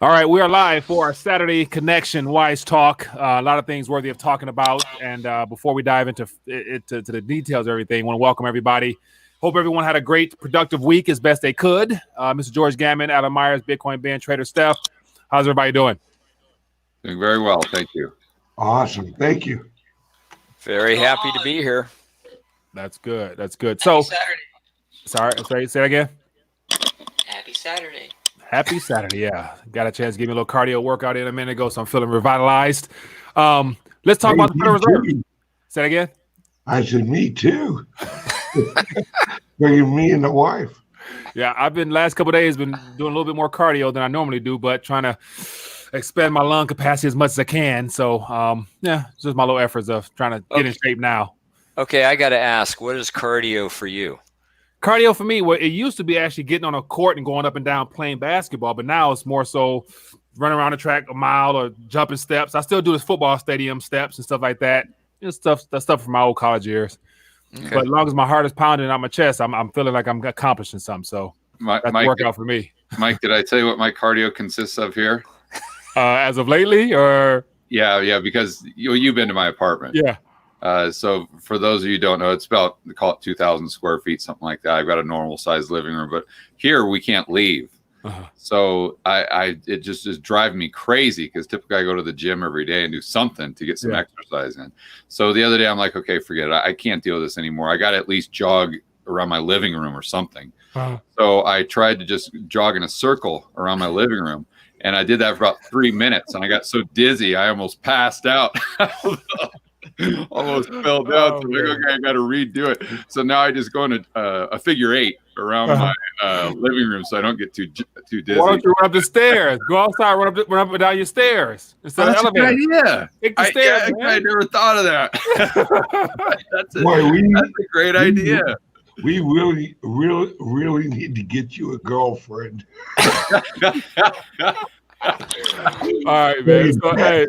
All right, we are live for our Saturday Connection Wise Talk. A lot of things worthy of talking about. And before we dive into the details of everything, I want to welcome everybody. Hope everyone had a great, productive week as best they could. Mr. George Gammon, Adam Myers, Bitcoin Ben, Trader Steph. How's everybody doing? Doing very well, thank you. Awesome, thank you. Very happy to be here. That's good. That's good. So, Saturday. sorry, say that again. Happy Saturday. Happy Saturday, yeah. Got a chance to give me a little cardio workout in a minute ago, so I'm feeling revitalized. Let's talk about the Federal Reserve. Say that again. I said, me too. Bringing me and the wife. Yeah, I've been last couple of days been doing a little bit more cardio than I normally do, but trying to expand my lung capacity as much as I can. So, yeah, just my little efforts of trying to get in shape now. Okay, I got to ask, what is cardio for you? Cardio for me, well, it used to be actually getting on a court and going up and down playing basketball, but now it's more so running around the track a mile or jumping steps. I still do this football stadium steps and stuff like that. That's stuff from my old college years. Okay. But as long as my heart is pounding out my chest, I'm feeling like I'm accomplishing something. So that's a workout for me. Mike, did I tell you what my cardio consists of here? As of lately, or yeah, because you've been to my apartment. Yeah. So for those of you who don't know, it's about, call it 2,000 square feet, something like that. I've got a normal sized living room, but here we can't leave. So it just is driving me crazy because typically I go to the gym every day and do something to get some exercise in. So the other day I'm like, okay, forget it. I can't deal with this anymore. I got to at least jog around my living room or something. So I tried to just jog in a circle around my living room. And I did that for about 3 minutes and I got so dizzy, I almost passed out. Almost fell down. So like, okay, I got to redo it. So now I just go in a figure eight around my living room so I don't get too dizzy. Why don't you run up the stairs? Go outside, run up and down your stairs instead of elevator. That's a good idea. Take the stairs, I never thought of that. That's a great idea. We really need to get you a girlfriend. All right, man. So, hey.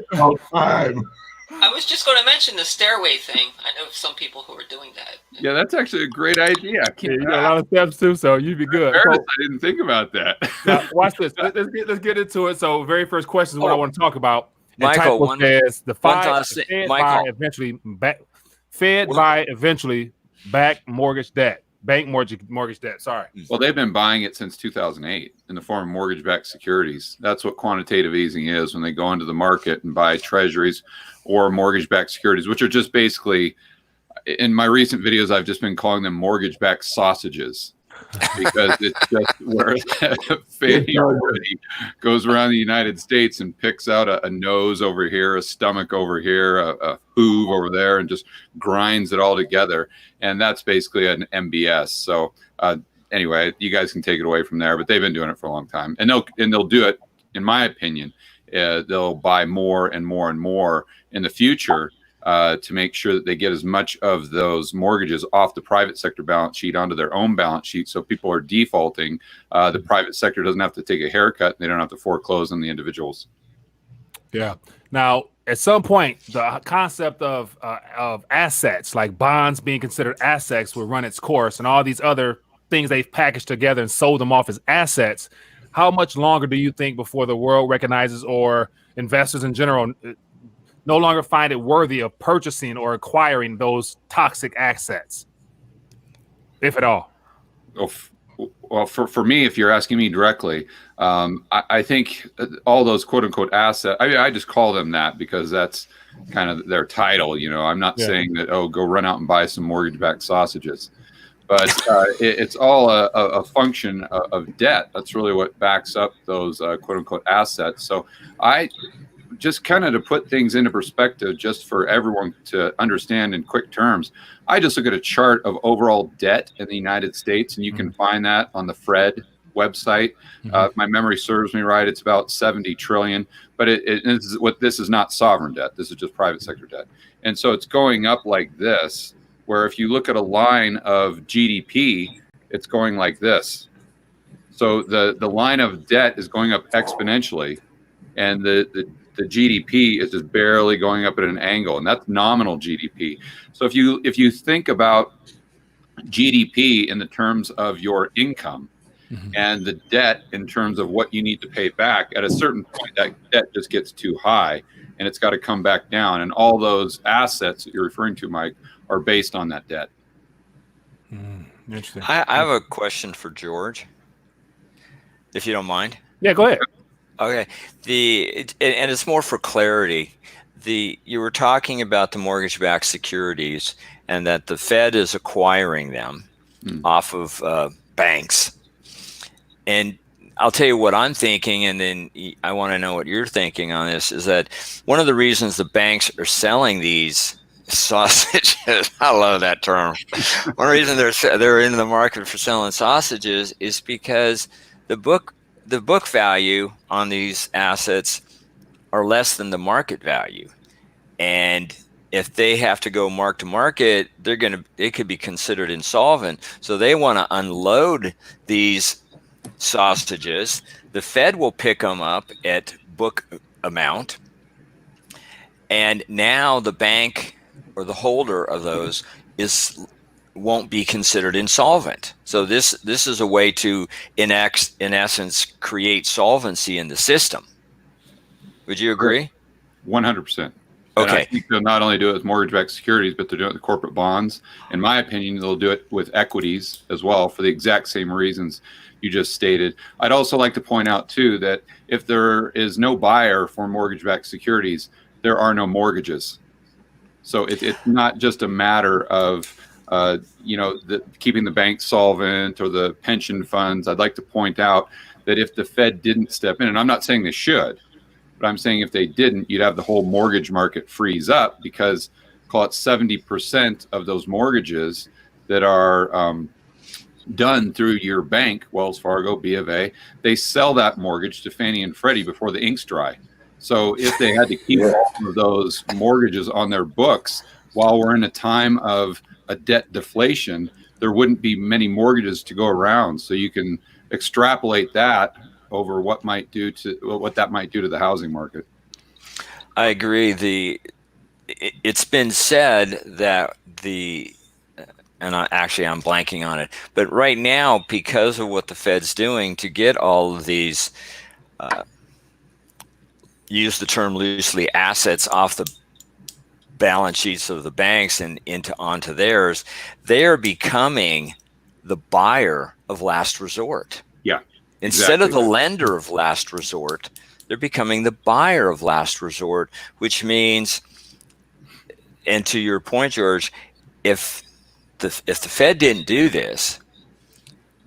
I was just going to mention the stairway thing. I know some people who are doing that. Yeah, that's actually a great idea. You got a lot of steps too, so you'd be good. I didn't think about that. Now, watch this. Let's get into it. So, very first question is what I want to talk about. Michael, says the Fed by eventually back mortgage debt. Bank mortgage debt. Sorry. Well, they've been buying it since 2008 in the form of mortgage-backed securities. That's what quantitative easing is, when they go into the market and buy treasuries or mortgage-backed securities, which are just basically, in my recent videos, I've just been calling them mortgage-backed sausages, because it's just where Fannie already goes around the United States and picks out a nose over here, a stomach over here, a hoof over there, and just grinds it all together. And that's basically an MBS. So anyway, you guys can take it away from there, but they've been doing it for a long time, and they'll do it, in my opinion. They'll buy more and more and more in the future to make sure that they get as much of those mortgages off the private sector balance sheet onto their own balance sheet. So people are defaulting. The private sector doesn't have to take a haircut. They don't have to foreclose on the individuals. Yeah. Now, at some point, the concept of assets, like bonds being considered assets, will run its course, and all these other things they've packaged together and sold them off as assets. How much longer do you think before the world recognizes, or investors in general no longer find it worthy of purchasing or acquiring those toxic assets, if at all? Well, for me, if you're asking me directly, I think all those quote unquote assets, I just call them that because that's kind of their title. You know, I'm not saying that, go run out and buy some mortgage-backed sausages, but it's all a function of debt. That's really what backs up those quote unquote assets. So just kind of to put things into perspective, just for everyone to understand in quick terms, I just look at a chart of overall debt in the United States, and you can find that on the Fred website. If my memory serves me right, it's about 70 trillion, but this is not sovereign debt. This is just private sector debt. And so it's going up like this, where if you look at a line of GDP, it's going like this. So the line of debt is going up exponentially, and the GDP is just barely going up at an angle, and that's nominal GDP. So if you think about GDP in the terms of your income, and the debt in terms of what you need to pay back. At a certain point, that debt just gets too high, and it's got to come back down. And all those assets that you're referring to, Mike, are based on that debt. Interesting. I have a question for George, if you don't mind. Yeah, go ahead. Okay. And it's more for clarity. You were talking about the mortgage-backed securities and that the Fed is acquiring them off of banks. And I'll tell you what I'm thinking, and then I want to know what you're thinking on this, is that one of the reasons the banks are selling these sausages, I love that term. One reason they're in the market for selling sausages is because the book value on these assets are less than the market value. And if they have to go mark to market, they could be considered insolvent. So they want to unload these sausages. The Fed will pick them up at book amount. And now the bank or the holder of those won't be considered insolvent. So this is a way to, in essence, create solvency in the system. Would you agree? 100%. Okay. And I think they'll not only do it with mortgage-backed securities, but they're doing it with corporate bonds. In my opinion, they'll do it with equities as well for the exact same reasons you just stated. I'd also like to point out, too, that if there is no buyer for mortgage-backed securities, there are no mortgages. So it's not just a matter of keeping the bank solvent or the pension funds. I'd like to point out that if the Fed didn't step in, and I'm not saying they should, but I'm saying if they didn't, you'd have the whole mortgage market freeze up, because call it 70% of those mortgages that are done through your bank, Wells Fargo, B of A, they sell that mortgage to Fannie and Freddie before the ink's dry. So if they had to keep all of those mortgages on their books while we're in a time of a debt deflation, there wouldn't be many mortgages to go around. So you can extrapolate that over what that might do to the housing market. I agree. It's been said that I'm blanking on it, but right now, because of what the Fed's doing to get all of these, use the term loosely, assets off the balance sheets of the banks and onto theirs, they are becoming the buyer of last resort. Yeah. Instead of the lender of last resort, they're becoming the buyer of last resort, which means, and to your point, George, if the Fed didn't do this,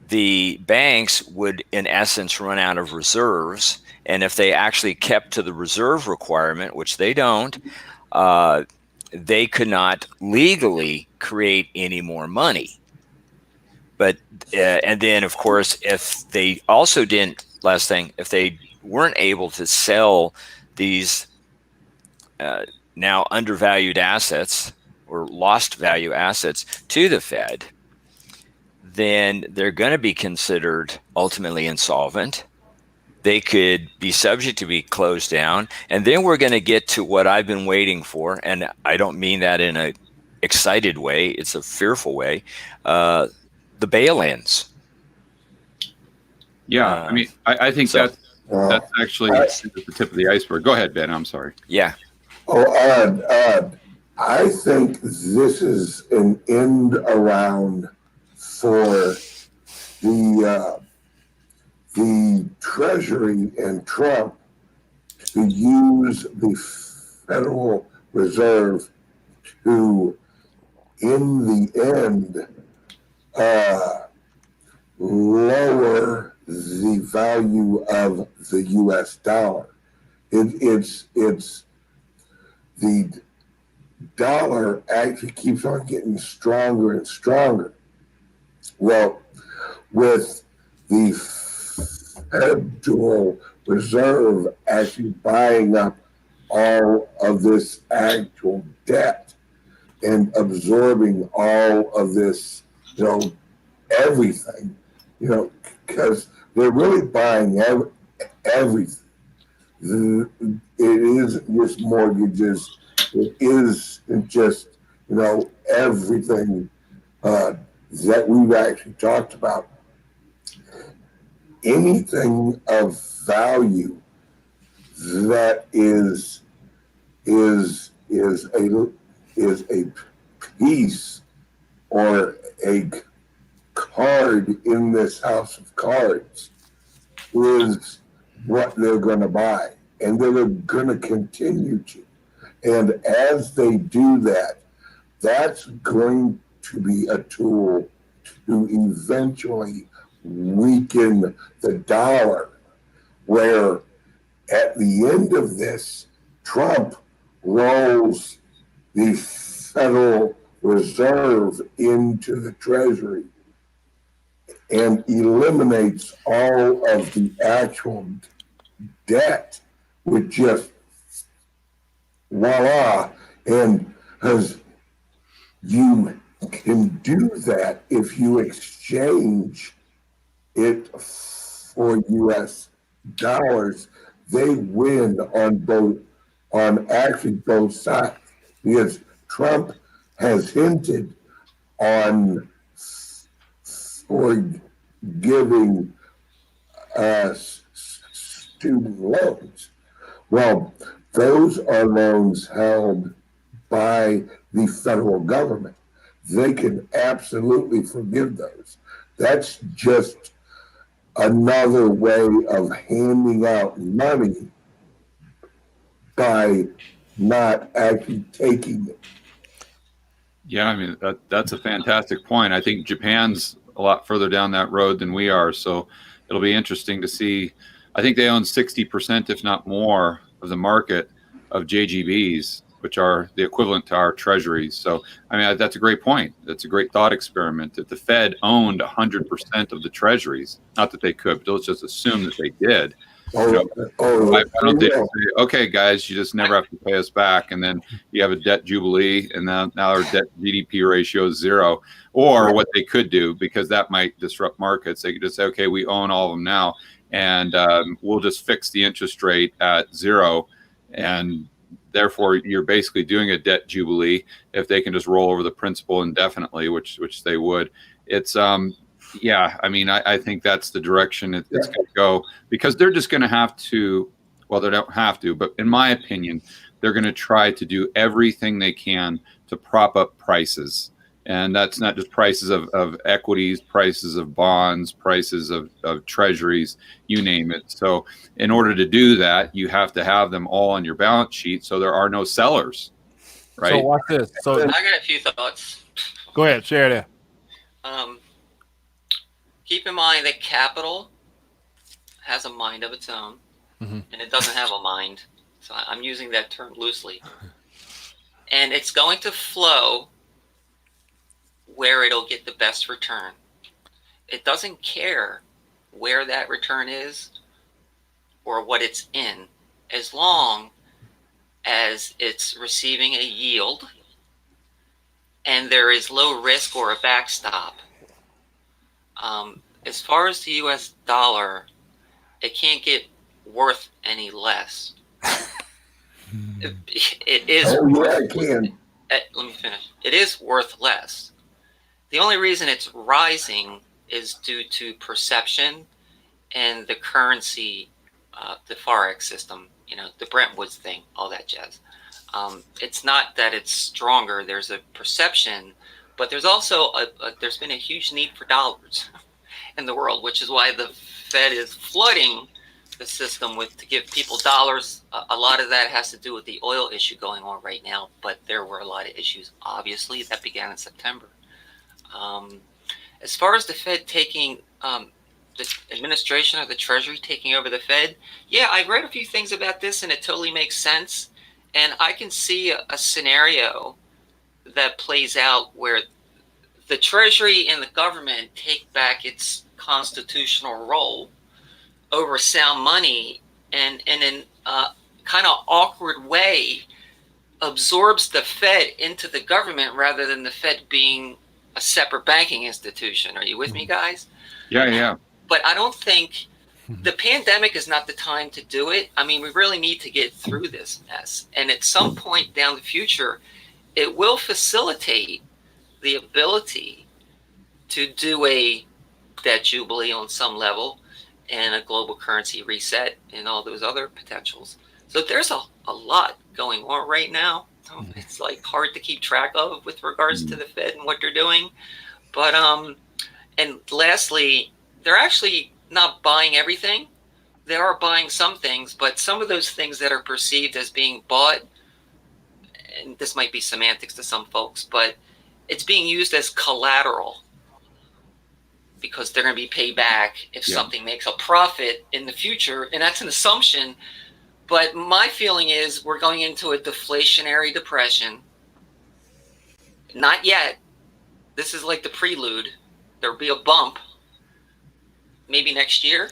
the banks would, in essence, run out of reserves. And if they actually kept to the reserve requirement, which they don't, they could not legally create any more money. But and then, of course, if they also didn't, if they weren't able to sell these now undervalued assets or lost value assets to the Fed, then they're going to be considered ultimately insolvent. They could be subject to be closed down. And then we're going to get to what I've been waiting for. And I don't mean that in an excited way. It's a fearful way. The bail-ins. Yeah, I think that's actually the tip of the iceberg. Go ahead, Ben. I'm sorry. Yeah. I think this is an end around for the Treasury and Trump to use the Federal Reserve to, in the end, lower the value of the U.S. dollar. It's the dollar actually keeps on getting stronger and stronger. Well, with the Federal Reserve actually buying up all of this actual debt and absorbing all of this, everything, because they're really buying everything. It isn't just mortgages. It isn't just, everything that we've actually talked about. anything of value that is a piece or a card in this house of cards is what they're going to buy, and they're going to continue to. And as they do that, that's going to be a tool to eventually weaken the dollar, where at the end of this, Trump rolls the Federal Reserve into the Treasury and eliminates all of the actual debt with just voila. And as you can do that if you exchange it for US dollars, they win on both sides, because Trump has hinted on forgiving student loans. Well, those are loans held by the federal government. They can absolutely forgive those. That's just another way of handing out money by not actually taking it. Yeah, I mean, that's a fantastic point. I think Japan's a lot further down that road than we are, so it'll be interesting to see. I think they own 60%, if not more, of the market of JGBs, which are the equivalent to our treasuries. So, I mean, that's a great point. That's a great thought experiment. If the Fed owned 100% of the treasuries, not that they could, but let's just assume that they did. Why don't they say, okay, guys, you just never have to pay us back, and then you have a debt jubilee, and now our debt GDP ratio is 0. Or what they could do, because that might disrupt markets, they could just say, okay, we own all of them now, and we'll just fix the interest rate at 0, and therefore you're basically doing a debt jubilee if they can just roll over the principal indefinitely, which they would. It's yeah, I mean, I think that's the direction it's going to go, because they're just going to have to, well, they don't have to, but in my opinion, they're going to try to do everything they can to prop up prices. And that's not just prices of equities, prices of bonds, prices of treasuries, you name it. So in order to do that, you have to have them all on your balance sheet, so there are no sellers, right? So watch this. So I got a few thoughts. Go ahead, share that. Keep in mind that capital has a mind of its own, and it doesn't have a mind. So I'm using that term loosely. And it's going to flow where it'll get the best return. It doesn't care where that return is or what it's in, as long as it's receiving a yield and there is low risk or a backstop. As far as the US dollar, it can't get worth any less. It is. Oh, yeah, it can. Let me finish. It is worth less. The only reason it's rising is due to perception and the currency, the Forex system, the Brentwood thing, all that jazz. It's not that it's stronger. There's a perception, but there's also there's been a huge need for dollars in the world, which is why the Fed is flooding the system to give people dollars. A lot of that has to do with the oil issue going on right now, but there were a lot of issues, obviously, that began in September. As far as the Fed taking, the administration of the Treasury taking over the Fed, yeah, I read a few things about this and it totally makes sense. And I can see a scenario that plays out where the Treasury and the government take back its constitutional role over sound money, and in a kind of awkward way absorbs the Fed into the government rather than the Fed being a separate banking institution. Are you with me, guys? Yeah. But I don't think the pandemic is not the time to do it. I mean, we really need to get through this mess. And at some point down the future, it will facilitate the ability to do a debt jubilee on some level. and a global currency reset and all those other potentials. So there's a lot going on right now. It's like hard to keep track of with regards to the Fed and what they're doing. But and lastly, they're actually not buying everything. They are buying some things, but some of those things that are perceived as being bought, and this might be semantics to some folks, but it's being used as collateral because they're going to be paid back if something makes a profit in the future. And that's an assumption. But my feeling is we're going into a deflationary depression. Not yet. This is like the prelude. There'll be a bump maybe next year.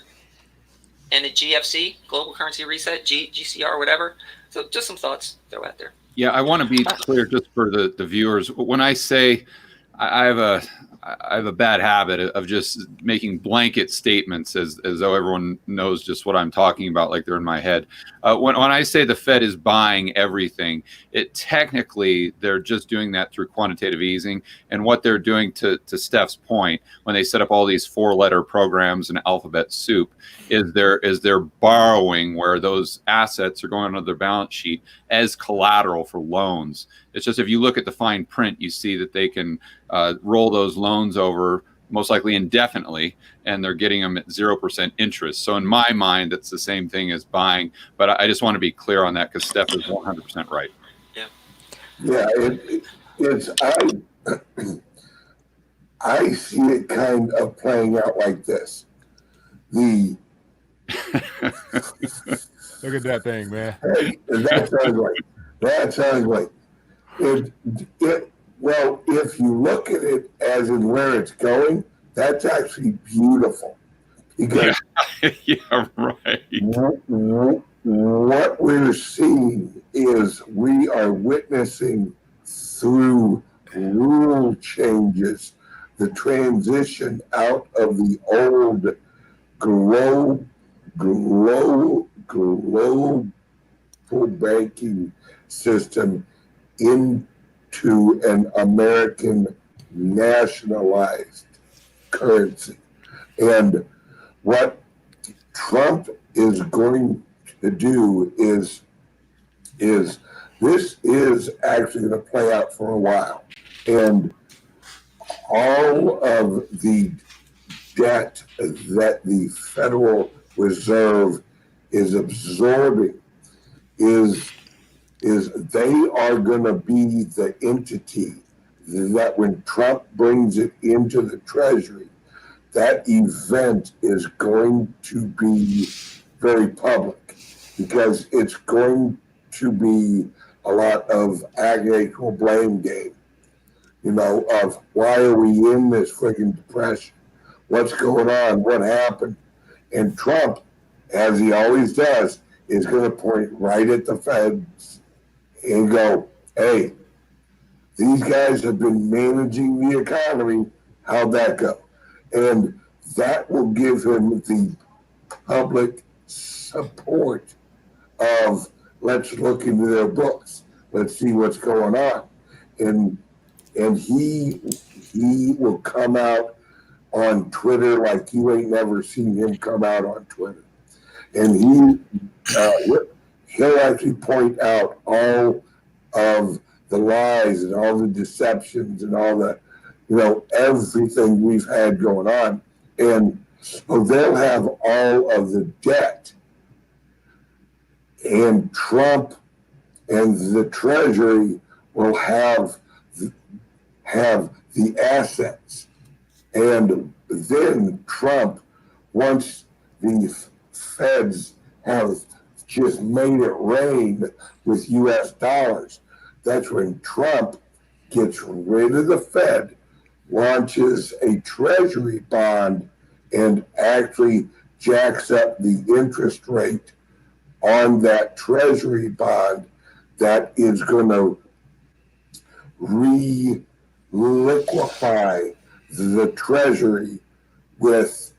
And a GFC, global currency reset, GCR, whatever. So just some thoughts throw out there. Yeah, I want to be clear just for the viewers. When I say I have a bad habit of just making blanket statements as though everyone knows just what I'm talking about, like they're in my head. When I say the Fed is buying everything, technically they're just doing that through quantitative easing. And what they're doing, to Steph's point, when they set up all these 4-letter programs and alphabet soup, is they're borrowing where those assets are going onto their balance sheet as collateral for loans. It's just, if you look at the fine print, you see that they can roll those loans over most likely indefinitely, and they're getting them at 0% interest. So in my mind, that's the same thing as buying. But I just want to be clear on that because Steph is 100% right. Yeah, I see it kind of playing out like this. Look at that thing, man. Hey, that's ugly. That's ugly. Well, if you look at it as in where it's going, that's actually beautiful. Because yeah, right. What we're seeing is we are witnessing through rule changes the transition out of the old global banking system into an American nationalized currency. And what Trump is going to do is this is actually going to play out for a while. And all of the debt that the Federal Reserve is absorbing is they are going to be the entity that when Trump brings it into the Treasury, that event is going to be very public because it's going to be a lot of actual blame game, of why are we in this freaking depression? What's going on? What happened? And Trump, as he always does, is going to point right at the Feds and go, hey, these guys have been managing the economy. How'd that go? And that will give him the public support of let's look into their books. Let's see what's going on. And he will come out on Twitter like you ain't never seen him come out on Twitter. And he'll actually point out all of the lies and all the deceptions and all the, everything we've had going on. And so they'll have all of the debt. And Trump and the Treasury will have the assets. And then Trump, once the Feds have just made it rain with US dollars, that's when Trump gets rid of the Fed, launches a Treasury bond, and actually jacks up the interest rate on that Treasury bond that is going to re-liquefy the Treasury with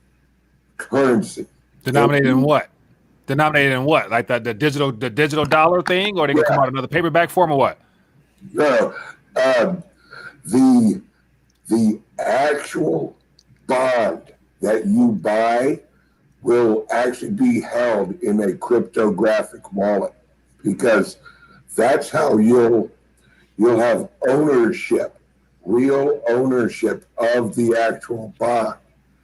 currency. Denominated in what? Like the digital dollar thing, or they gonna come out another paperback form, or what? No, the actual bond that you buy will actually be held in a cryptographic wallet, because that's how you'll have ownership, real ownership of the actual bond.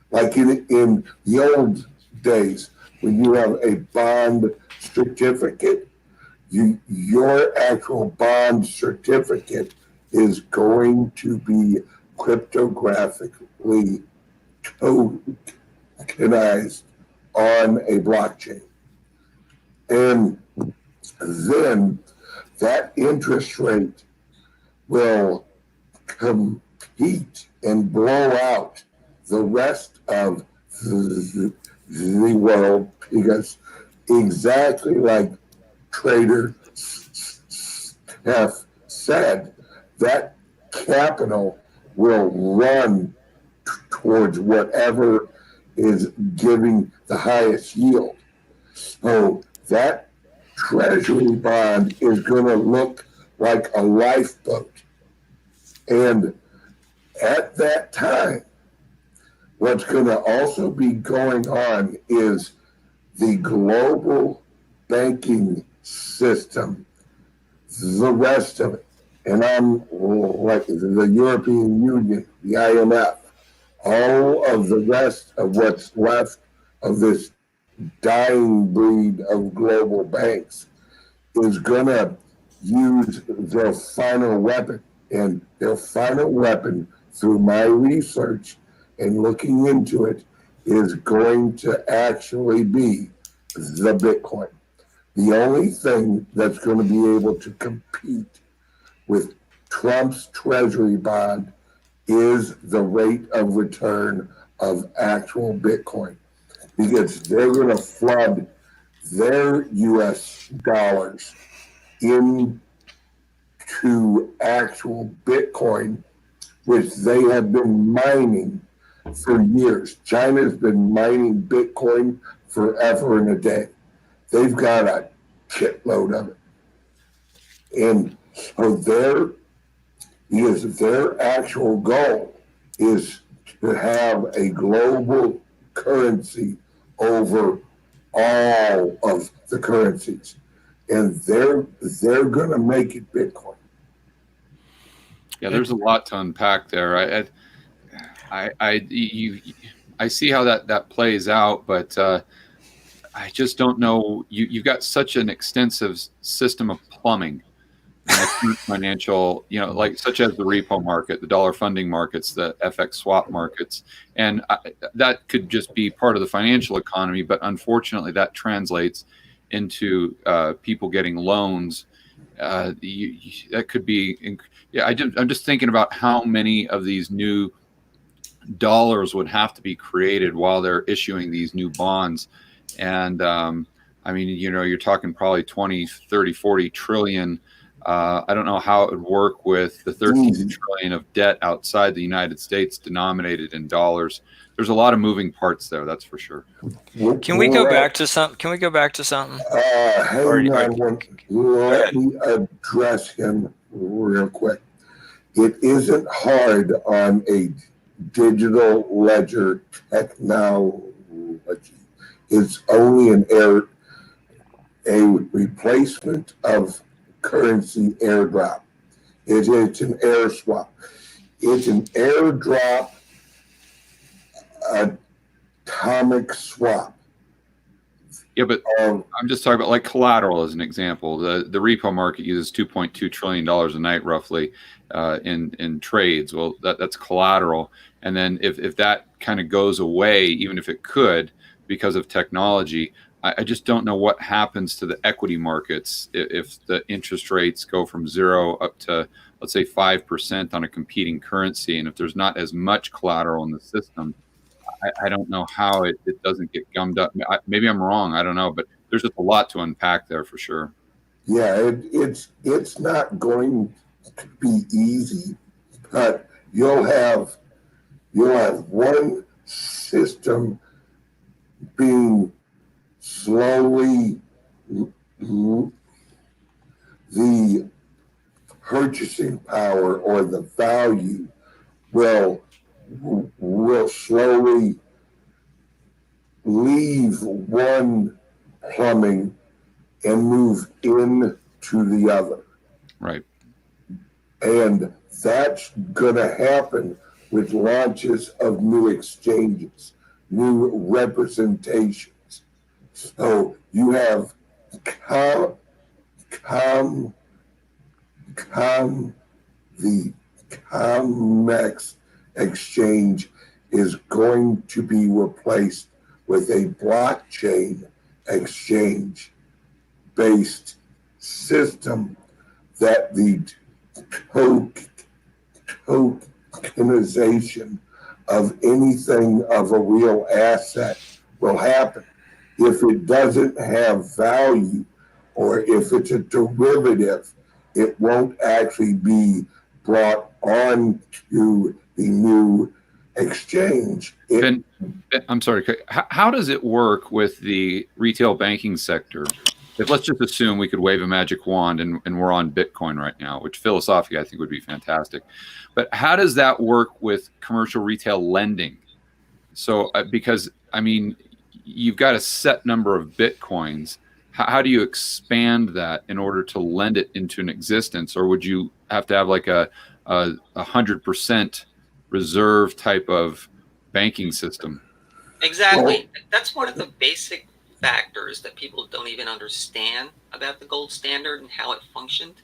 Like in the old days, when you have a bond certificate, your actual bond certificate is going to be cryptographically tokenized on a blockchain. And then that interest rate will compete and blow out the rest of the world, because exactly like Trader Steph said, that capital will run towards whatever is giving the highest yield. So that Treasury bond is going to look like a lifeboat. And at that time, what's going to also be going on is the global banking system, the rest of it. And I'm like the European Union, the IMF, all of the rest of what's left of this dying breed of global banks is going to use their final weapon. And their final weapon, through my research and looking into it, is going to actually be the Bitcoin. The only thing that's going to be able to compete with Trump's Treasury bond is the rate of return of actual Bitcoin, because they're going to flood their US dollars into actual Bitcoin, which they have been mining for years. China's been mining Bitcoin forever and a day. They've got a shitload of it. And so their actual goal is to have a global currency over all of the currencies. And they're going to make it Bitcoin. Yeah, there's a lot to unpack there. I see how that plays out, but I just don't know. You've got such an extensive system of plumbing in the financial, like such as the repo market, the dollar funding markets, the FX swap markets, and that could just be part of the financial economy. But unfortunately, that translates into people getting loans. That could be. Yeah, I'm just thinking about how many of these new dollars would have to be created while they're issuing these new bonds. And I mean, you're talking probably 20, 30, 40 trillion. I don't know how it would work with the 13 trillion of debt outside the United States denominated in dollars. There's a lot of moving parts there, that's for sure. Can we go back to something? Hang on. Let me address him real quick. It isn't hard on a digital ledger technology. It's only a replacement of currency airdrop. It's an air swap. It's an airdrop atomic swap. Yeah, but I'm just talking about like collateral as an example. The repo market uses $2.2 trillion a night roughly in trades. Well, that's collateral. And then if that kind of goes away, even if it could, because of technology, I just don't know what happens to the equity markets if the interest rates go from 0 up to, let's say, 5% on a competing currency. And if there's not as much collateral in the system, I don't know how it doesn't get gummed up. Maybe I'm wrong. I don't know. But there's just a lot to unpack there for sure. Yeah, it's not going to be easy, but you'll have one system being slowly, the purchasing power or the value will slowly leave one plumbing and move into the other. Right. And that's going to happen with launches of new exchanges, new representations. So you have the COMEX exchange is going to be replaced with a blockchain exchange based system that the tokenization of anything of a real asset will happen. If it doesn't have value, or if it's a derivative, it won't actually be brought on to the new exchange. Ben, I'm sorry. How does it work with the retail banking sector? If let's just assume we could wave a magic wand and we're on Bitcoin right now, which philosophically I think would be fantastic. But how does that work with commercial retail lending? So, because I mean, you've got a set number of Bitcoins. How do you expand that in order to lend it into an existence? Or would you have to have like a 100% reserve type of banking system? Exactly. That's one of the basic factors that people don't even understand about the gold standard and how it functioned.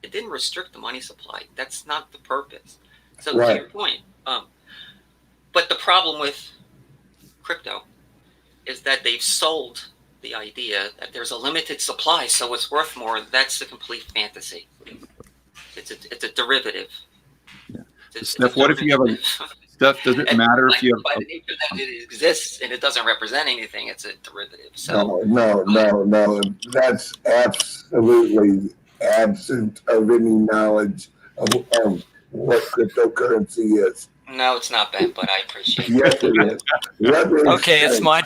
It didn't restrict the money supply. That's not the purpose. So to your point, but the problem with crypto is that they've sold the idea that there's a limited supply, so it's worth more. That's a complete fantasy. It's a derivative. Yeah. Steph, what if you have a Steph? Does it matter if you have? By the nature that it exists and it doesn't represent anything, it's a derivative. So no. That's absolutely absent of any knowledge of what cryptocurrency is. No, it's not, Ben, but I appreciate it. Yes, it is. Okay, it's my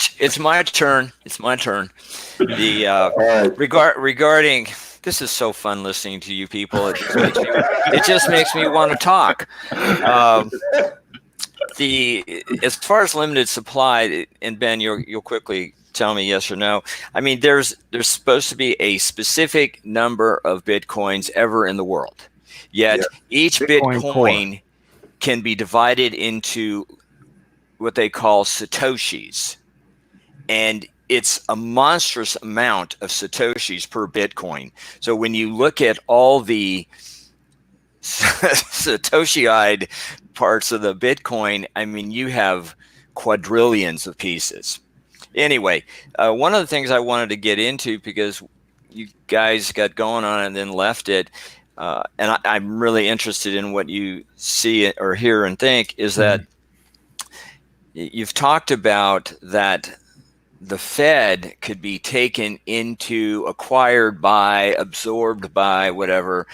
turn. It's my turn. The right. regarding this is so fun listening to you people. It just makes me want to talk. As far as limited supply, and Ben, you'll quickly tell me yes or no. I mean, there's supposed to be a specific number of Bitcoins ever in the world. Yet each Bitcoin can be divided into what they call Satoshis. And it's a monstrous amount of Satoshis per Bitcoin. So when you look at all the Satoshi-eyed parts of the Bitcoin, I mean, you have quadrillions of pieces. Anyway, one of the things I wanted to get into, because you guys got going on and then left it, and I'm really interested in what you see or hear and think, is that you've talked about that the Fed could be taken into, acquired by, absorbed by whatever,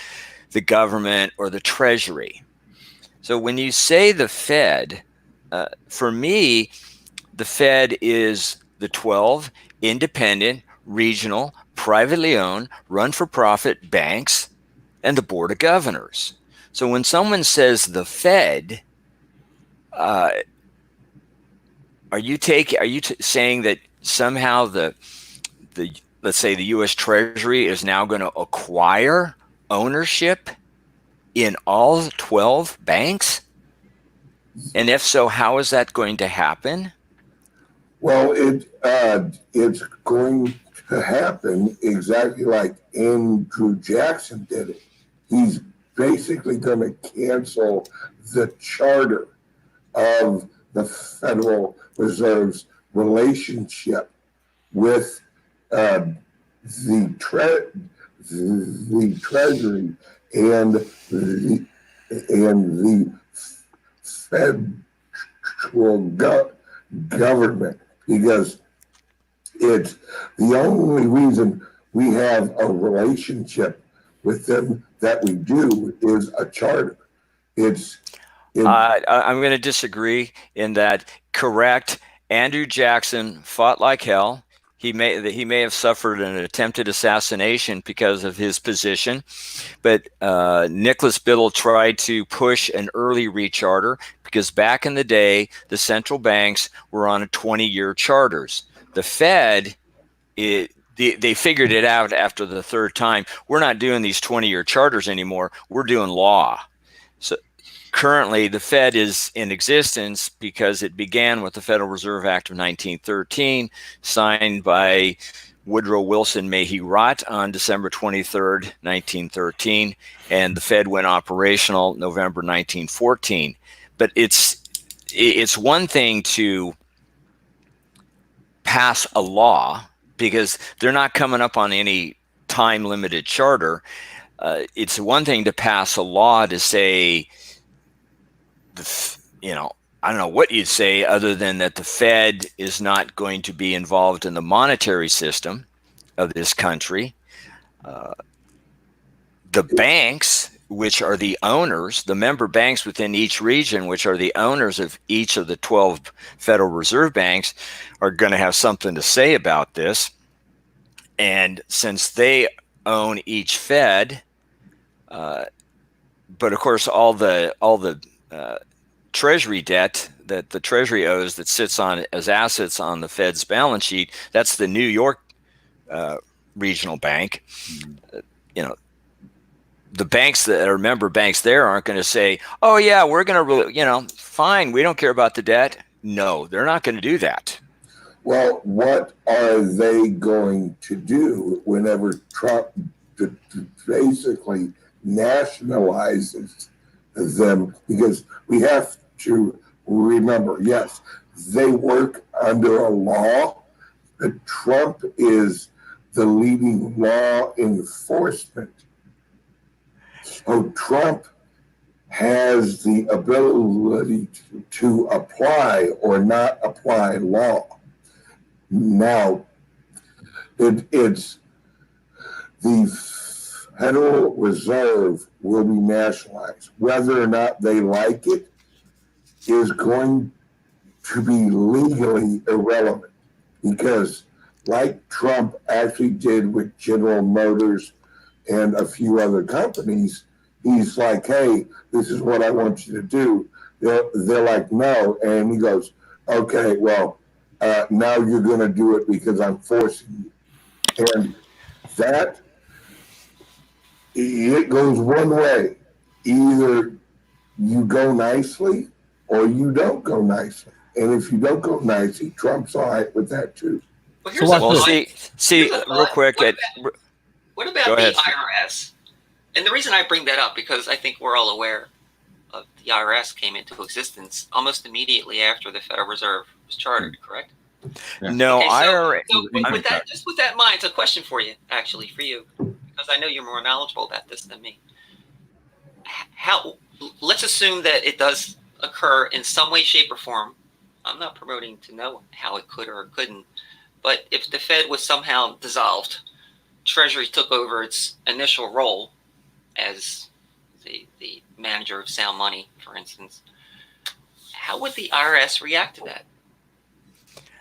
the government or the Treasury. So when you say the Fed, for me, the Fed is the 12 independent, regional, privately owned, run-for-profit banks and the Board of Governors. So when someone says the Fed, are you saying that somehow the let's say the U.S. Treasury is now going to acquire ownership in all 12 banks? And if so, how is that going to happen? Well, it's going to happen exactly like Andrew Jackson did it. He's basically going to cancel the charter of the Federal Reserve's relationship with the Treasury and the federal government, because it's the only reason we have a relationship with them that we do is a charter. I'm going to disagree in that. Correct. Andrew Jackson fought like hell. He may have suffered an attempted assassination because of his position, but Nicholas Biddle tried to push an early recharter because back in the day, the central banks were on 20-year charters. The Fed, they figured it out after the third time. We're not doing these 20-year charters anymore. We're doing law. So currently, the Fed is in existence because it began with the Federal Reserve Act of 1913, signed by Woodrow Wilson May He Rot on December 23rd, 1913, and the Fed went operational November 1914. But it's one thing to pass a law because they're not coming up on any time-limited charter. It's one thing to pass a law to say, I don't know what you'd say other than that the Fed is not going to be involved in the monetary system of this country. The banks, which are the owners, the member banks within each region, which are the owners of each of the 12 Federal Reserve banks, are going to have something to say about this. And since they own each Fed, but of course all the Treasury debt that the Treasury owes that sits on as assets on the Fed's balance sheet, that's the New York regional bank. The banks that are member banks there aren't going to say, oh yeah, we're going to really, fine, we don't care about the debt. No, they're not going to do that. Well, what are they going to do whenever Trump basically nationalizes them? Because we have to remember, yes, they work under a law, but Trump is the leading law enforcement. So Trump has the ability to apply or not apply law. Now, it's the Federal Reserve will be nationalized. Whether or not they like it is going to be legally irrelevant because, like Trump actually did with General Motors and a few other companies, he's like, hey, this is what I want you to do. They're like, no. And he goes, okay, well, now you're going to do it because I'm forcing you. And that, it goes one way. Either you go nicely or you don't go nicely. And if you don't go nicely, Trump's all right with that too. Well, here's see, real quick. What about the IRS? And the reason I bring that up, because I think we're all aware of the IRS came into existence almost immediately after the Federal Reserve was chartered, correct? Yeah. No, okay, IRS. So with that in mind, it's a question for you, actually, for you, because I know you're more knowledgeable about this than me. Let's assume that it does occur in some way, shape, or form. I'm not promoting to know how it could or couldn't, but if the Fed was somehow dissolved, Treasury took over its initial role as the manager of sound money, for instance, how would the IRS react to that?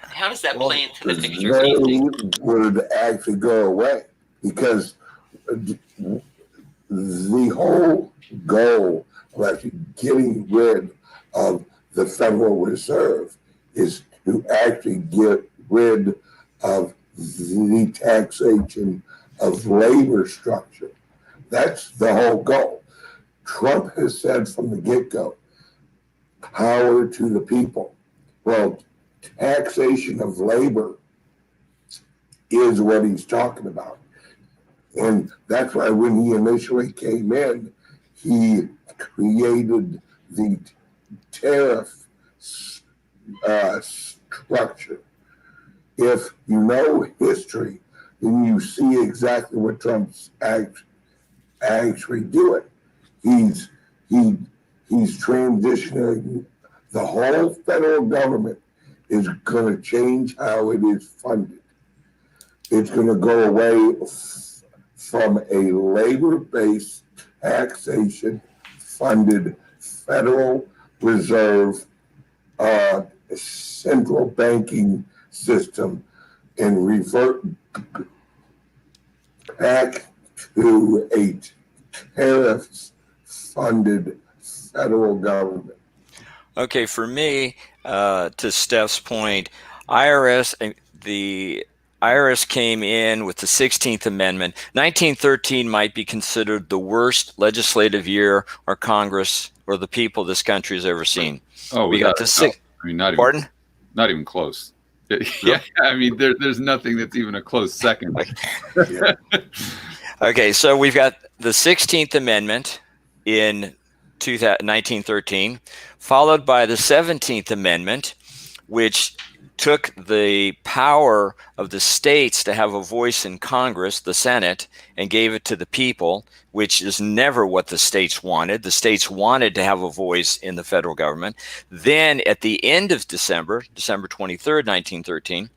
How does that play into the picture? They would actually go away because the whole goal of actually getting rid of the Federal Reserve is to actually get rid of the taxation of labor structure. That's the whole goal. Trump has said from the get-go, power to the people. Well, taxation of labor is what he's talking about. And that's why when he initially came in, he created the tariff structure. If you know history, then you see exactly what Trump's actually doing. He's transitioning the whole federal government is going to change how it is funded. It's going to go away from a labor-based taxation funded Federal Reserve central banking system and revert back to a tariff-funded federal government? Okay, for me, to Steph's point, IRS, the IRS came in with the 16th Amendment. 1913 might be considered the worst legislative year our Congress or the people of this country has ever seen. Oh, we got the six. I mean, not even. Pardon? Not even close. Yeah, I mean, there's nothing that's even a close second. Okay, so we've got the 16th Amendment in 1913, followed by the 17th Amendment, which took the power of the states to have a voice in Congress, the Senate, and gave it to the people, which is never what the states wanted. The states wanted to have a voice in the federal government. Then at the end of December 23rd, 1913,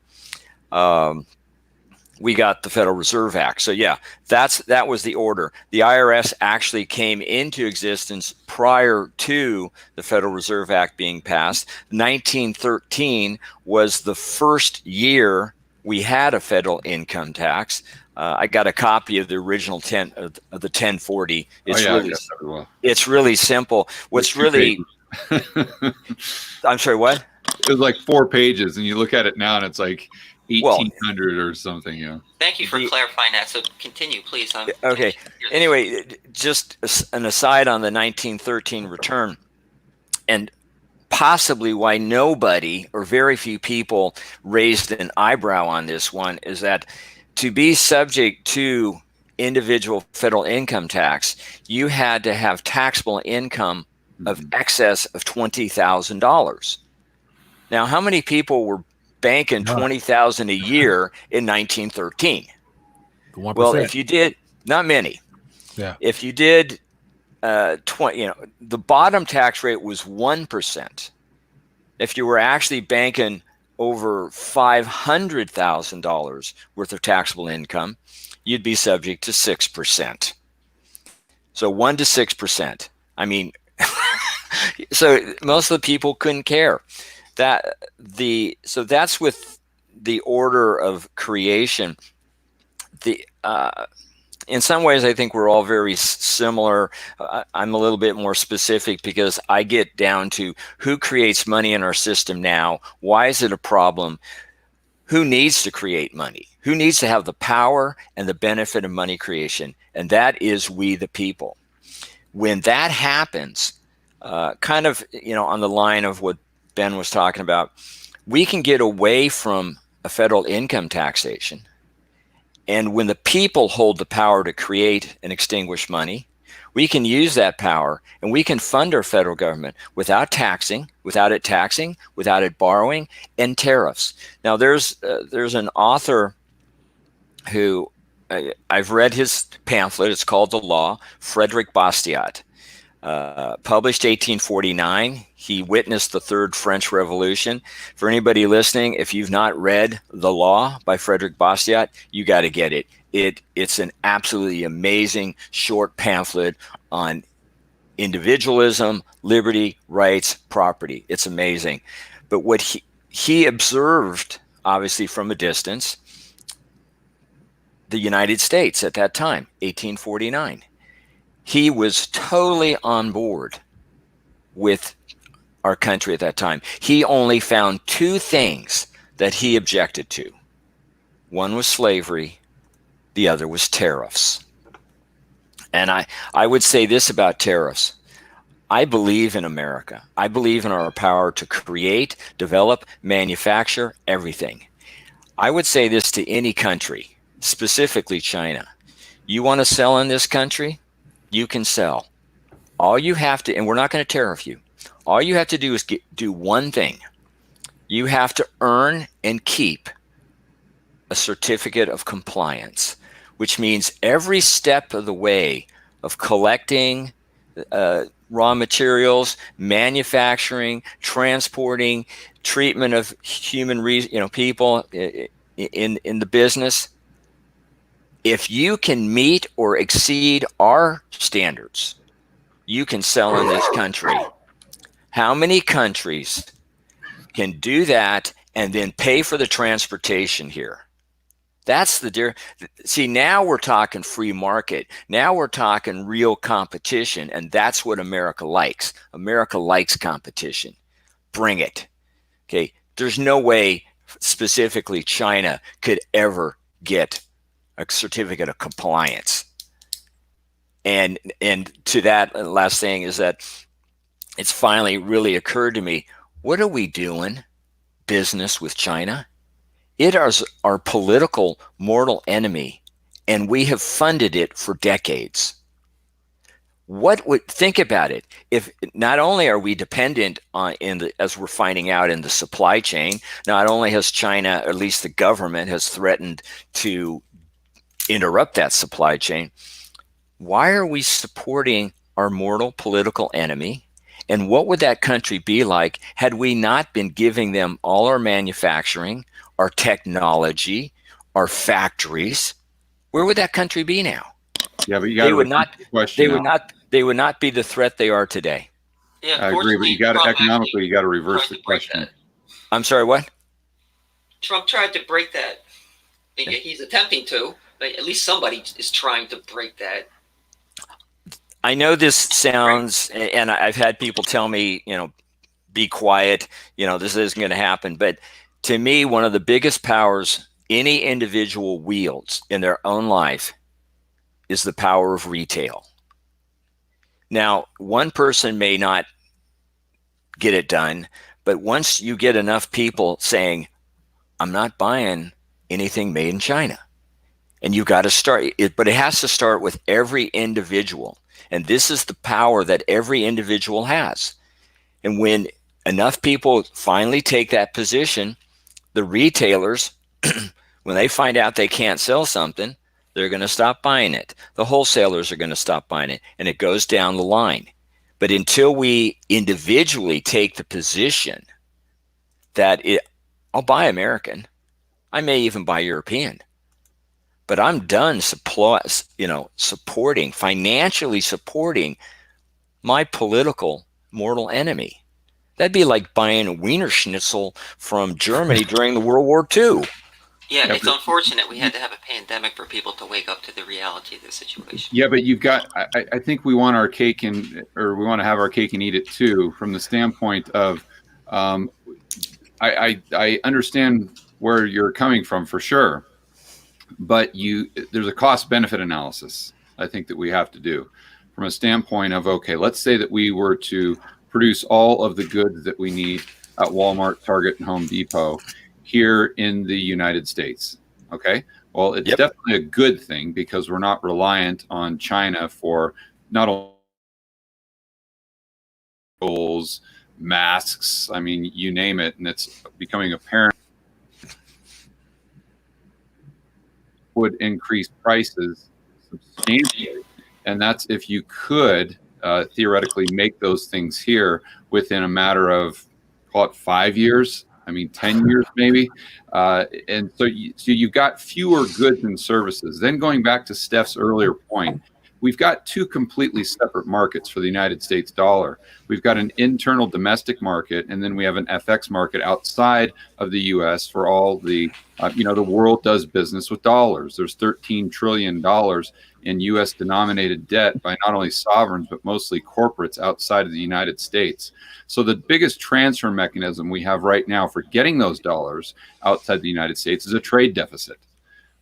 we got the Federal Reserve Act. So yeah, that was the order. The IRS actually came into existence prior to the Federal Reserve Act being passed. 1913 was the first year we had a federal income tax. I got a copy of the original of the 1040. It's really simple. What's really I'm sorry, what? It was like 4 pages, and you look at it now, and it's like 1800 or something. Yeah. Thank you for clarifying that. So continue, please. Okay. Anyway, just an aside on the 1913 return, and possibly why nobody or very few people raised an eyebrow on this one is that to be subject to individual federal income tax, you had to have taxable income of excess of $20,000. Now, how many people were banking $20,000 a year in 1913? Well, if you did, not many. Yeah. If you did, the bottom tax rate was 1%. If you were actually banking over $500,000 worth of taxable income, you'd be subject to 6%. So 1 to 6%. I mean, so most of the people couldn't care. So that's with the order of creation. In some ways, I think we're all very similar. I'm a little bit more specific because I get down to who creates money in our system now. Why is it a problem? Who needs to create money? Who needs to have the power and the benefit of money creation? And that is we, the people. When that happens, kind of, on the line of what Ben was talking about, we can get away from a federal income taxation. And when the people hold the power to create and extinguish money, we can use that power and we can fund our federal government without it borrowing, and tariffs. Now, there's an author who I've read his pamphlet. It's called The Law, Frederick Bastiat. Published 1849. He witnessed the Third French Revolution. For anybody listening, if you've not read The Law by Frederick Bastiat, you got to get it. It's an absolutely amazing short pamphlet on individualism, liberty, rights, property. It's amazing. But what he observed, obviously from a distance, the United States at that time, 1849. He was totally on board with our country at that time. He only found 2 things that he objected to. One was slavery, the other was tariffs. And I would say this about tariffs. I believe in America. I believe in our power to create, develop, manufacture everything. I would say this to any country, specifically China. You want to sell in this country? You can sell. All you have to, and we're not going to tariff you. All you have to do is do one thing. You have to earn and keep a certificate of compliance, which means every step of the way of collecting raw materials, manufacturing, transporting, treatment of human people in the business. If you can meet or exceed our standards, you can sell in this country. How many countries can do that and then pay for the transportation here? That's the see, now we're talking free market. Now we're talking real competition, and that's what America likes. America likes competition. Bring it. Okay. There's no way specifically China could ever get a certificate of compliance. And to that last thing is that it's finally really occurred to me, what are we doing business with China? It is our political mortal enemy, and we have funded it for decades. Think about it? If not only are we dependent on as we're finding out in the supply chain, not only has China, or at least the government, has threatened to interrupt that supply chain, why are we supporting our mortal political enemy? And what would that country be like had we not been giving them all our manufacturing, our technology, our factories? Where would that country be now? Yeah, but you got they would not be the threat they are today. Yeah, I agree, but you got to economically, you got to reverse the question. I'm sorry, what? Trump tried to break that. He's attempting to, but at least somebody is trying to break that. I know this sounds, and I've had people tell me, be quiet, this isn't going to happen. But to me, one of the biggest powers any individual wields in their own life is the power of retail. Now, one person may not get it done, but once you get enough people saying, I'm not buying anything made in China, and you got to start it, but it has to start with every individual. And this is the power that every individual has. And when enough people finally take that position, the retailers, when they find out they can't sell something, they're going to stop buying it. The wholesalers are going to stop buying it, and it goes down the line. But until we individually take the position that I'll buy American, I may even buy European, but I'm done financially supporting my political mortal enemy. That'd be like buying a Wiener Schnitzel from Germany during the World War II. Yeah, it's unfortunate we had to have a pandemic for people to wake up to the reality of the situation. Yeah, but you've got, I think we want our cake we want to have our cake and eat it too, from the standpoint of, I understand where you're coming from for sure, but there's a cost benefit analysis I think that we have to do from a standpoint of, okay, let's say that we were to produce all of the goods that we need at Walmart, Target, and Home Depot here in the United States. Okay. Well, it's definitely a good thing because we're not reliant on China for not only masks, I mean, you name it, and it's becoming apparent would increase prices substantially. And that's if you could theoretically make those things here within a matter of, call it 5 years. 10 years maybe. And so you've got fewer goods and services. Then going back to Steph's earlier point, we've got two completely separate markets for the United States dollar. We've got an internal domestic market, and then we have an FX market outside of the U.S. for all the, the world does business with dollars. There's $13 trillion in U.S. denominated debt by not only sovereigns, but mostly corporates outside of the United States. So the biggest transfer mechanism we have right now for getting those dollars outside the United States is a trade deficit.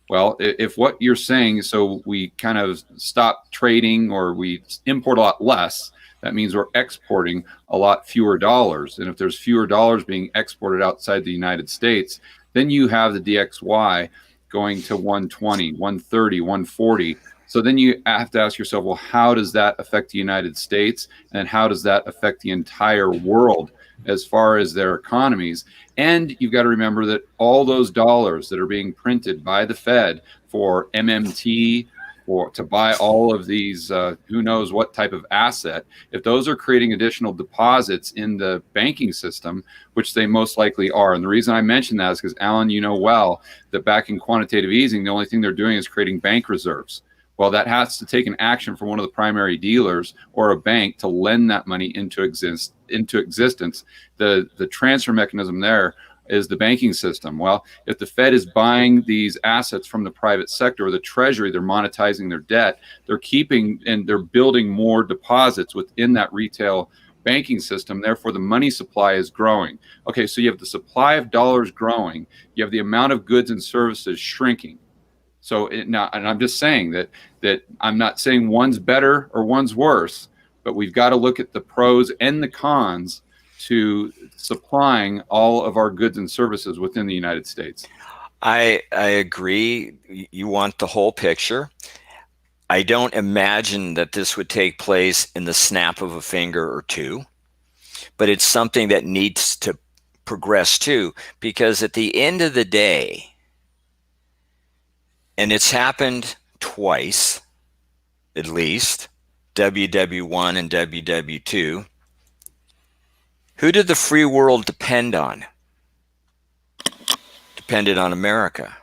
Well, if what you're saying, so we kind of stop trading or we import a lot less, that means we're exporting a lot fewer dollars. And if there's fewer dollars being exported outside the United States, then you have the DXY going to 120, 130, 140. So then you have to ask yourself, well, how does that affect the United States? And how does that affect the entire world as far as their economies? And you've got to remember that all those dollars that are being printed by the Fed for MMT or to buy all of these, who knows what type of asset, if those are creating additional deposits in the banking system, which they most likely are. And the reason I mention that is because, Alan, you know well that back in quantitative easing, the only thing they're doing is creating bank reserves. Well, that has to take an action from one of the primary dealers or a bank to lend that money into existence. The transfer mechanism there is the banking system. Well, if the Fed is buying these assets from the private sector or the Treasury, they're monetizing their debt, they're keeping and they're building more deposits within that retail banking system. Therefore, the money supply is growing. Okay, so you have the supply of dollars growing, you have the amount of goods and services shrinking. So now, and I'm just saying that I'm not saying one's better or one's worse, but we've got to look at the pros and the cons to supplying all of our goods and services within the United States. I agree. You want the whole picture. I don't imagine that this would take place in the snap of a finger or two, but it's something that needs to progress too, because at the end of the day, and it's happened twice, at least, WW1 and WW2, who did the free world depend on? Depended on America.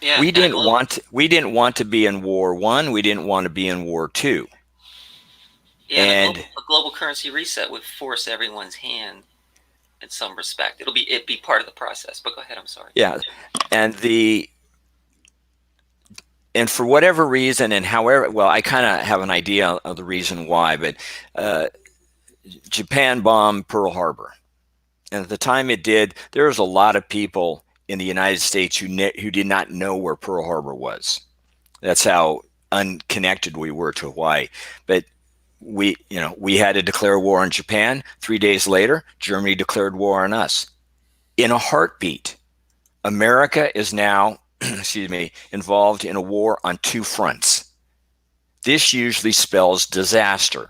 Yeah, We didn't want to be in War I. We didn't want to be in War II. Yeah, And a global currency reset would force everyone's hand in some respect. It'd be part of the process. But go ahead. I'm sorry. yeah, and for whatever reason, and however, well, I kind of have an idea of the reason why, but Japan bombed Pearl Harbor. And at the time it did, there was a lot of people in the United States who did not know where Pearl Harbor was. That's how unconnected we were to Hawaii. But we had to declare war on Japan. 3 days later, Germany declared war on us. In a heartbeat, America is now, involved in a war on two fronts. This usually spells disaster.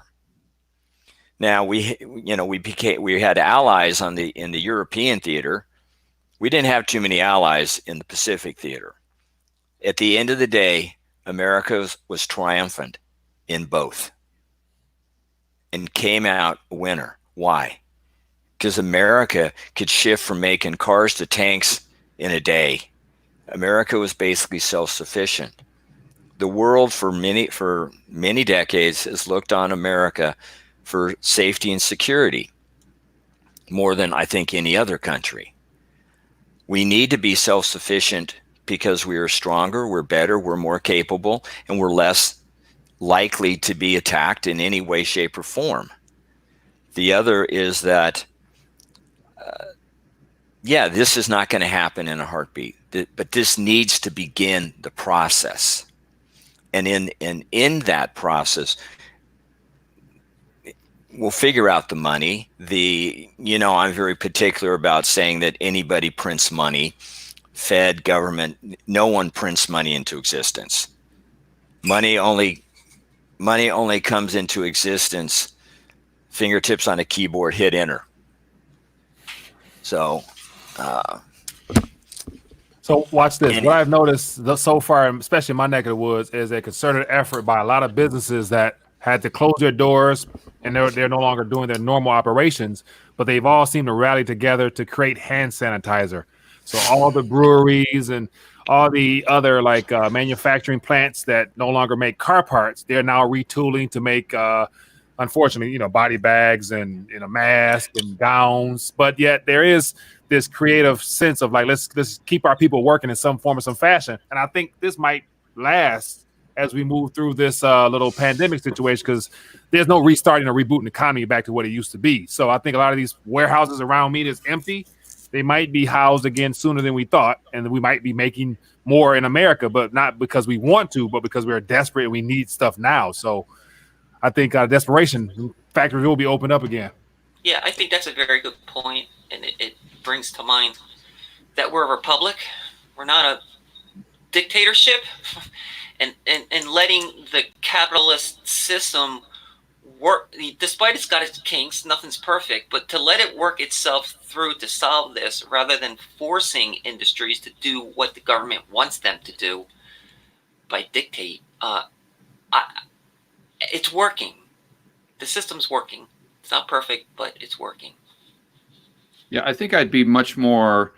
Now we had allies in the European theater. We didn't have too many allies in the Pacific theater. At the end of the day, America was triumphant in both and came out a winner. Why? Because America could shift from making cars to tanks in a day. America was basically self-sufficient. The world for many decades has looked on America for safety and security more than I think any other country. We need to be self-sufficient because we are stronger, we're better, we're more capable, and we're less likely to be attacked in any way, shape, or form. The other is that, this is not going to happen in a heartbeat, but this needs to begin the process. And in that process, we'll figure out the money. I'm very particular about saying that anybody prints money, Fed, government, no one prints money into existence. Money only comes into existence, fingertips on a keyboard, hit enter. So watch this. What I've noticed so far, especially in my neck of the woods, is a concerted effort by a lot of businesses that had to close their doors and they're no longer doing their normal operations, but they've all seemed to rally together to create hand sanitizer. So all the breweries and all the other manufacturing plants that no longer make car parts, they're now retooling to make, unfortunately, body bags and masks and gowns. But yet there is this creative sense of let's keep our people working in some form or some fashion. And I think this might last as we move through this little pandemic situation, because there's no restarting or rebooting the economy back to what it used to be. So I think a lot of these warehouses around me that's empty, they might be housed again sooner than we thought, and we might be making more in America, but not because we want to, but because we're desperate and we need stuff now. So I think desperation factories will be opened up again. Yeah, I think that's a very good point, and it brings to mind that we're a republic. We're not a dictatorship. And letting the capitalist system work, despite it's got its kinks, nothing's perfect, but to let it work itself through to solve this rather than forcing industries to do what the government wants them to do by dictate, it's working. The system's working. It's not perfect, but it's working. Yeah, I think I'd be much more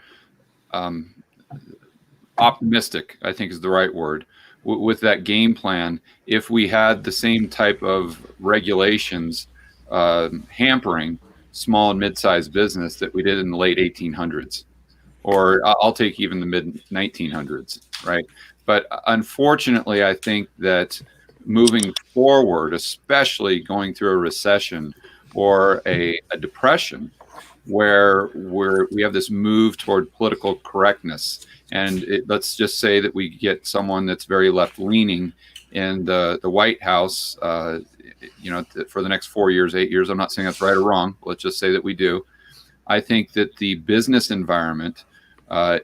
optimistic, I think is the right word, with that game plan if we had the same type of regulations hampering small and mid-sized business that we did in the late 1800s, or I'll take even the mid 1900s, right? But unfortunately, I think that moving forward, especially going through a recession or a depression, where we have this move toward political correctness, and let's just say that we get someone that's very left-leaning in the White House, for the next 4 years, 8 years. I'm not saying that's right or wrong. But let's just say that we do. I think that the business environment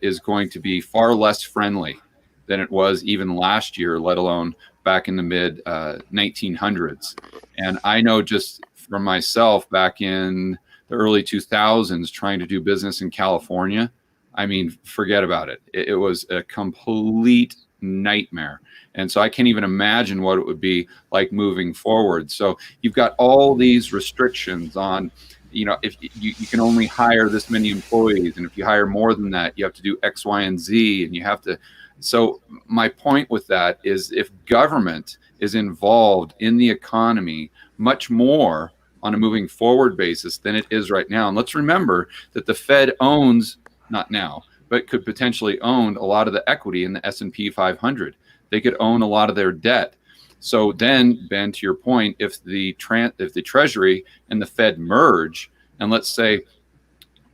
is going to be far less friendly than it was even last year, let alone back in the mid 1900s. And I know just from myself back in the early 2000s trying to do business in California, I mean, forget about it. It was a complete nightmare. And so I can't even imagine what it would be like moving forward. So you've got all these restrictions on, if you can only hire this many employees, and if you hire more than that, you have to do X, Y, and Z, and you have to. So my point with that is, if government is involved in the economy much more on a moving forward basis than it is right now, and let's remember that the Fed owns, not now, but could potentially own a lot of the equity in the S&P 500. They could own a lot of their debt. So then, Ben, to your point, if the Treasury and the Fed merge, and let's say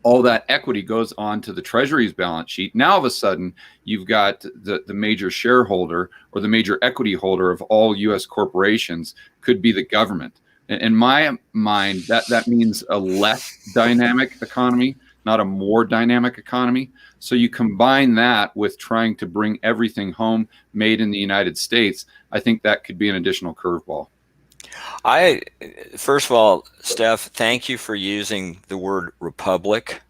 all that equity goes onto the Treasury's balance sheet, now all of a sudden you've got the major shareholder or the major equity holder of all U.S. corporations could be the government. In my mind, that means a less dynamic economy, not a more dynamic economy. So you combine that with trying to bring everything home made in the United States, I think that could be an additional curveball. First of all, Steph, thank you for using the word republic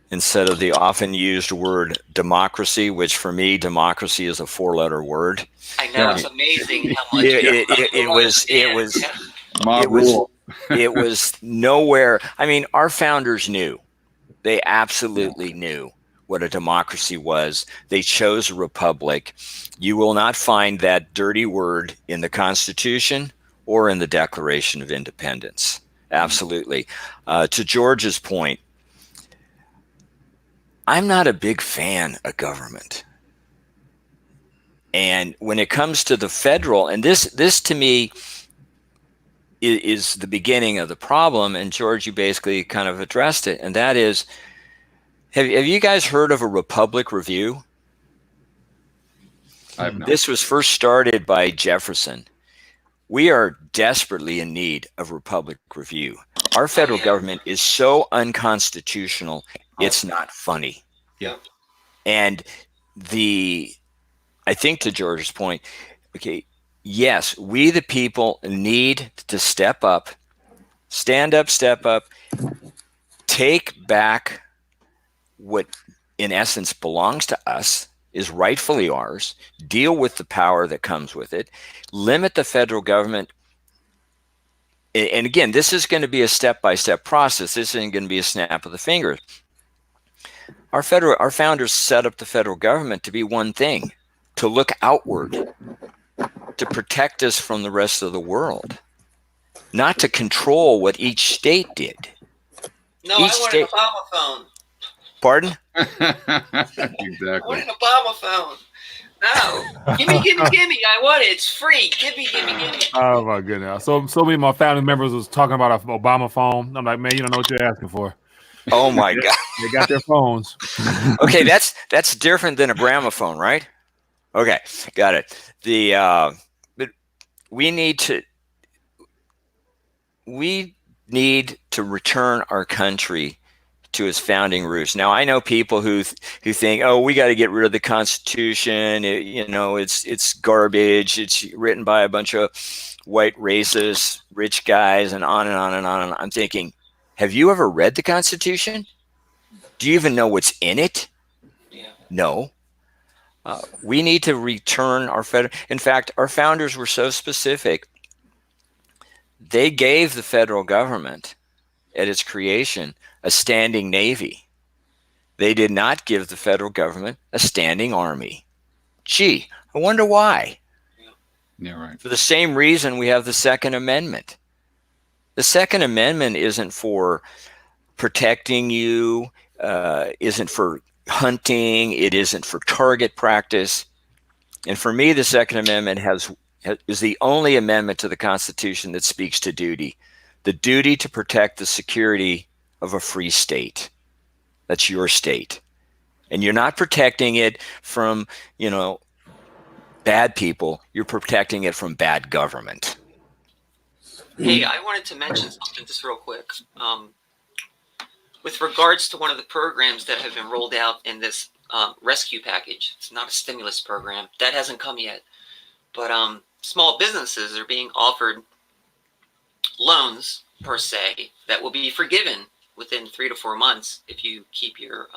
instead of the often used word democracy, which for me, democracy is a 4-letter word. I know, it's amazing how much it was nowhere. I mean, our founders knew. They absolutely knew what a democracy was. They chose a republic. You will not find that dirty word in the Constitution or in the Declaration of Independence. Absolutely. To George's point, I'm not a big fan of government. And when it comes to the federal, and this to me is the beginning of the problem, and George, you basically kind of addressed it, and that is, have you guys heard of a Republic Review? I have not. This was first started by Jefferson. We are desperately in need of Republic Review. Our federal government is so unconstitutional, it's not funny. Yeah. And I think to George's point, okay, yes, we the people need to step up, stand up, step up, take back what in essence belongs to us, is rightfully ours, deal with the power that comes with it, limit the federal government. And again, this is going to be a step-by-step process. This isn't going to be a snap of the fingers. Our founders set up the federal government to be one thing, to look outward, to protect us from the rest of the world, not to control what each state did. No, I want an Obama phone. Pardon? Exactly. I want an Obama phone. No. Gimme. I want it. It's free. Gimme. Oh my goodness. So many of my family members was talking about an Obama phone. I'm like, man, you don't know what you're asking for. Oh my God. They got their phones. Okay, that's different than a gramophone, right? Okay, got it. But we need to return our country to its founding roots. Now, I know people who think, oh, we got to get rid of the Constitution. It's garbage. It's written by a bunch of white racist rich guys, and on and on and on. And I'm thinking, have you ever read the Constitution? Do you even know what's in it? Yeah. No. We need to return our federal. In fact, our founders were so specific. They gave the federal government at its creation a standing navy. They did not give the federal government a standing army. Gee, I wonder why. Yeah, right. For the same reason we have the Second Amendment. The Second Amendment isn't for protecting you, isn't for hunting, it isn't for target practice. And for me, the Second Amendment is the only amendment to the Constitution that speaks to duty. The duty to protect the security of a free state. That's your state. And you're not protecting it from, bad people. You're protecting it from bad government. Hey, I wanted to mention something just real quick. With regards to one of the programs that have been rolled out in this rescue package, it's not a stimulus program. That hasn't come yet. But small businesses are being offered loans, per se, that will be forgiven within 3 to 4 months if you keep your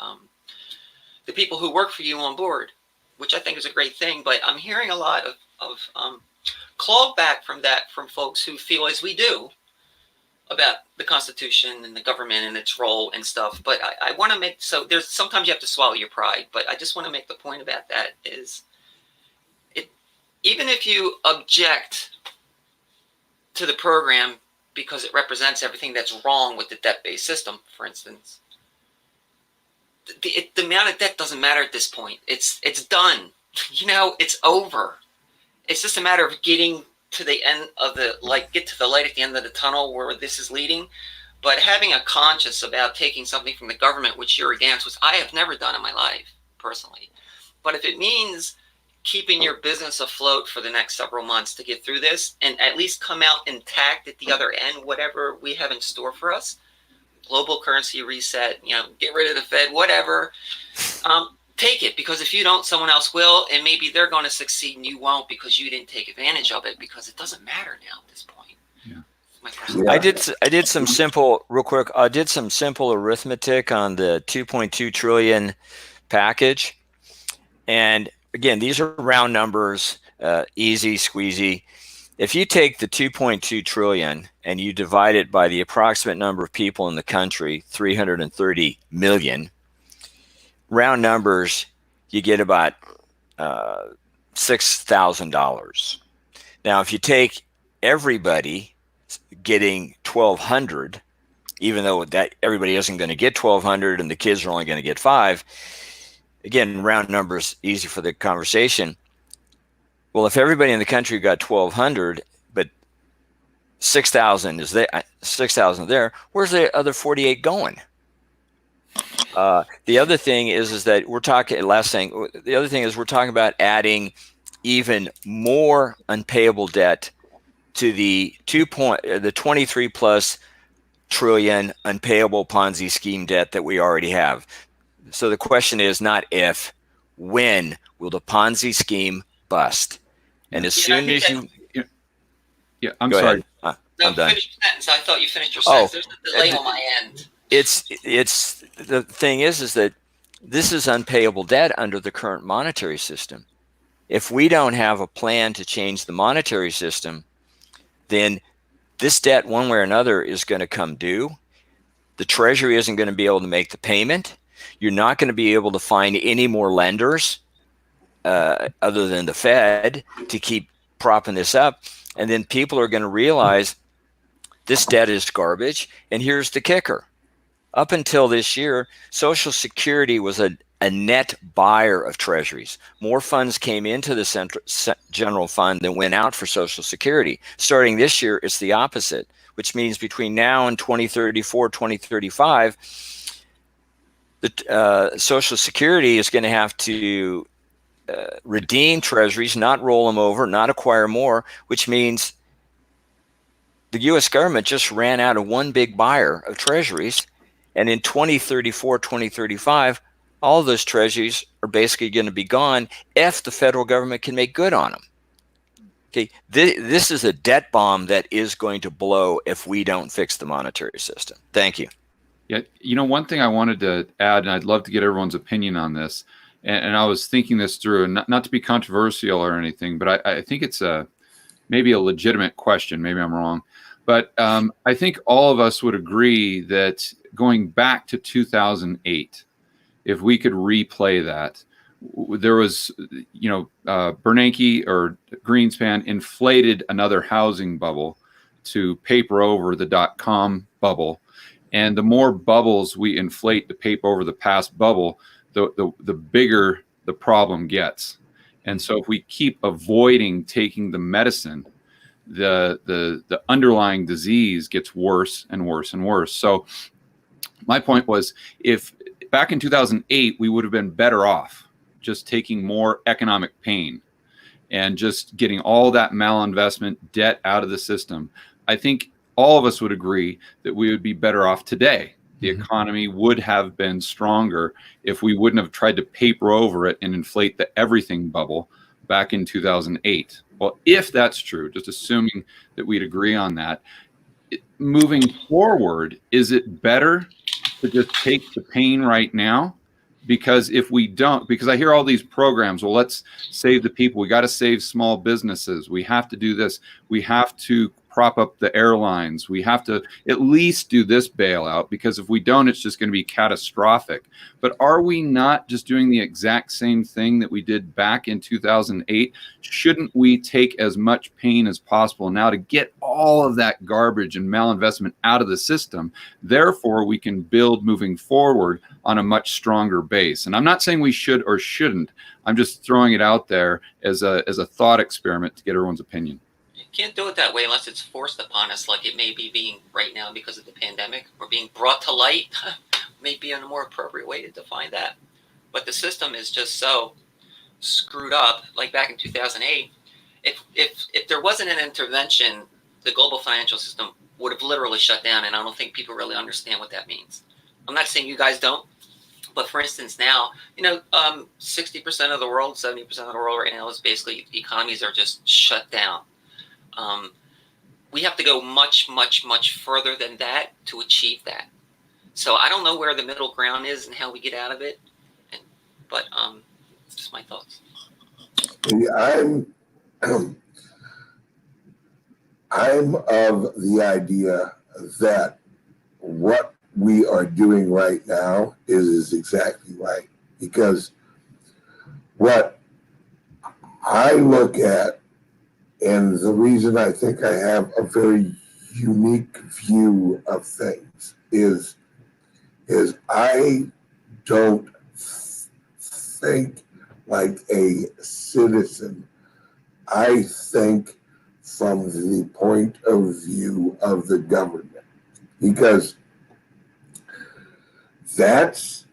the people who work for you on board, which I think is a great thing. But I'm hearing a lot of clawback from folks who feel as we do about the Constitution and the government and its role and stuff. But I want to there's sometimes you have to swallow your pride, but I just want to make the point about that is even if you object to the program because it represents everything that's wrong with the debt-based system, for instance, the amount of debt doesn't matter at this point. It's done. It's over. It's just a matter of getting to the end of get to the light at the end of the tunnel where this is leading. But having a conscience about taking something from the government, which you're against, which I have never done in my life personally. But if it means keeping your business afloat for the next several months to get through this and at least come out intact at the other end, whatever we have in store for us, global currency reset, get rid of the Fed, whatever, take it, because if you don't, someone else will, and maybe they're going to succeed and you won't because you didn't take advantage of it, because it doesn't matter now at this point. Yeah. I did some simple arithmetic on the 2.2 trillion package. And again, these are round numbers, easy squeezy. If you take the 2.2 trillion and you divide it by the approximate number of people in the country, 330 million, round numbers, you get about $6,000. Now, if you take everybody getting 1,200, even though that everybody isn't going to get 1,200 and the kids are only going to get 5, again, round numbers, easy for the conversation. Well, if everybody in the country got 1,200, but 6,000 is there, 6,000 there, where's the other 48 going? The other thing is that we're talking. The other thing is we're talking about adding even more unpayable debt to the 23 plus trillion unpayable Ponzi scheme debt that we already have. So the question is not if, when will the Ponzi scheme bust? And as soon as you... Yeah, I'm sorry. No, I'm done. finish your sentence. I thought you finished your sentence. There's a delay on my end. It's the thing is that this is unpayable debt under the current monetary system. If we don't have a plan to change the monetary system, then this debt, one way or another, is going to come due. The Treasury isn't going to be able to make the payment. You're not going to be able to find any more lenders other than the Fed to keep propping this up. And then people are going to realize this debt is garbage. And here's the kicker. Up until this year, Social Security was a net buyer of treasuries. More funds came into the general fund than went out for Social Security. Starting this year, it's the opposite, which means between now and 2034, 2035, the Social Security is going to have to redeem treasuries, not roll them over, not acquire more, which means the U.S. government just ran out of one big buyer of treasuries. And in 2034, 2035, all of those treasuries are basically going to be gone if the federal government can make good on them. Okay, this is a debt bomb that is going to blow if we don't fix the monetary system. Thank you. Yeah, one thing I wanted to add, and I'd love to get everyone's opinion on this, and I was thinking this through, and not to be controversial or anything, but I think it's maybe a legitimate question. Maybe I'm wrong. But I think all of us would agree that going back to 2008, if we could replay that, there was, Bernanke or Greenspan inflated another housing bubble to paper over the dot-com bubble. And the more bubbles we inflate to paper over the past bubble, the bigger the problem gets. And so if we keep avoiding taking the medicine, the underlying disease gets worse and worse and worse. So my point was, if back in 2008, we would have been better off just taking more economic pain and just getting all that malinvestment debt out of the system, I think all of us would agree that we would be better off today. The economy would have been stronger if we wouldn't have tried to paper over it and inflate the everything bubble back in 2008. Well, if that's true, just assuming that we'd agree on that, moving forward, is it better to just take the pain right now? Because if we don't, because I hear all these programs, well, let's save the people. We got to save small businesses. We have to do this. We have to prop up the airlines. We have to at least do this bailout, because if we don't, it's just going to be catastrophic. But are we not just doing the exact same thing that we did back in 2008? Shouldn't we take as much pain as possible now to get all of that garbage and malinvestment out of the system? Therefore, we can build moving forward on a much stronger base. And I'm not saying we should or shouldn't. I'm just throwing it out there as a thought experiment to get everyone's opinion. You can't do it that way unless it's forced upon us, like it may be being right now because of the pandemic, or being brought to light. Maybe a more appropriate way to define that. But the system is just so screwed up. Like back in 2008, if there wasn't an intervention, the global financial system would have literally shut down, and I don't think people really understand what that means. I'm not saying you guys don't, but for instance, now, 60% of the world, 70% of the world right now is basically economies are just shut down. We have to go much, much, much further than that to achieve that. So I don't know where the middle ground is and how we get out of it, but just my thoughts. I'm of the idea that what we are doing right now is exactly right, because what I look at, and the reason I think I have a very unique view of things is I don't think like a citizen. I think from the point of view of the government, because that's,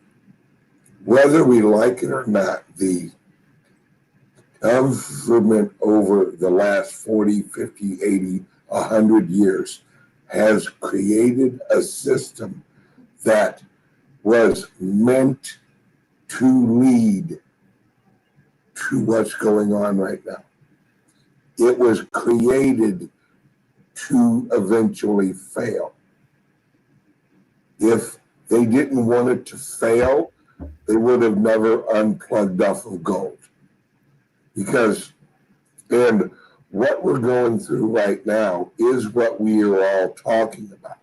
whether we like it or not, the government over the last 40, 50, 80, 100 years has created a system that was meant to lead to what's going on right now. It was created to eventually fail. If they didn't want it to fail, they would have never unplugged off of gold. Because, and what we're going through right now is what we are all talking about.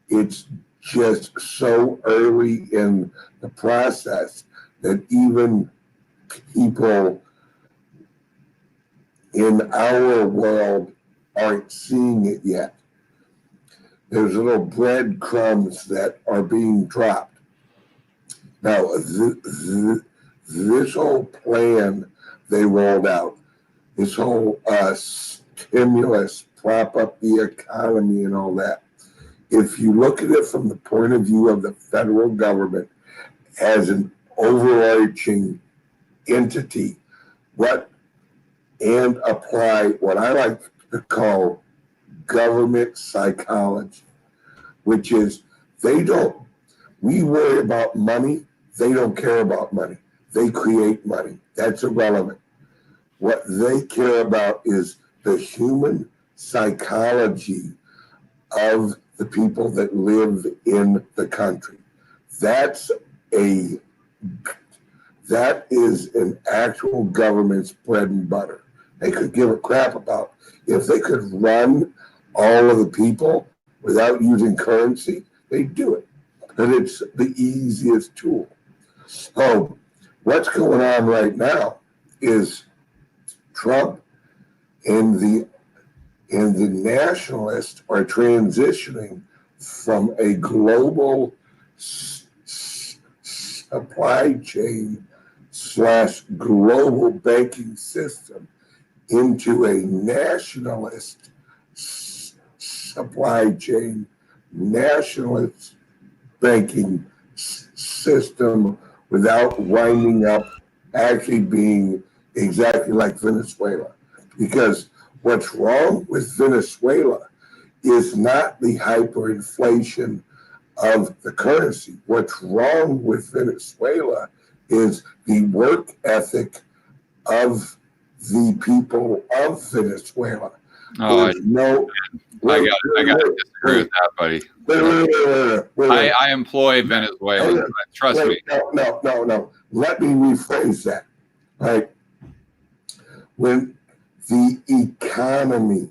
It's just so early in the process that even people in our world aren't seeing it yet. There's little breadcrumbs that are being dropped. Now, this whole plan they rolled out, this whole stimulus, prop up the economy and all that, if you look at it from the point of view of the federal government as an overarching entity, and apply what I like to call government psychology, which is we worry about money, they don't care about money. They create money. That's irrelevant. What they care about is the human psychology of the people that live in the country. That is an actual government's bread and butter. They could give a crap about if they could run all of the people without using currency, they'd do it. But it's the easiest tool. So what's going on right now is Trump and the And the nationalists are transitioning from a global supply chain / global banking system into a nationalist supply chain, nationalist banking system, without winding up actually being exactly like Venezuela. Because what's wrong with Venezuela is not the hyperinflation of the currency. What's wrong with Venezuela is the work ethic of the people of Venezuela. Oh, There's no. I got to disagree with that, buddy. Wait. I employ Venezuelans. Trust me. No. Let me rephrase that. Right. When the economy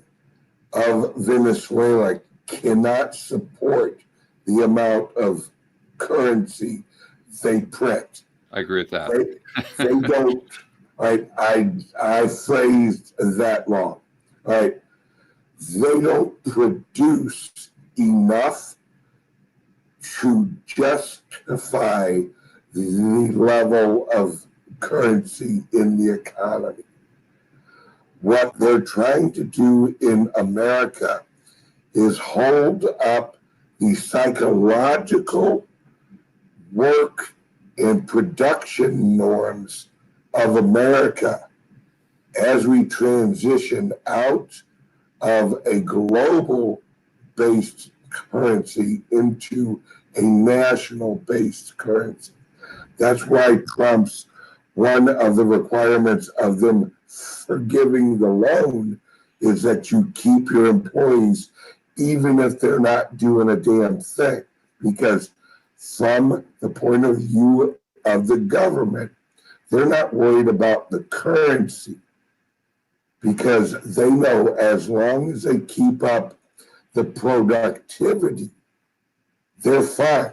of Venezuela cannot support the amount of currency they print. I agree with that. They don't. Right. I phrased that wrong. Right. They don't produce enough to justify the level of currency in the economy. What they're trying to do in America is hold up the psychological work and production norms of America as we transition out of a global-based currency into a national-based currency. That's why Trump's one of the requirements of them forgiving the loan is that you keep your employees even if they're not doing a damn thing. Because from the point of view of the government, they're not worried about the currency, because they know as long as they keep up the productivity, they're fine.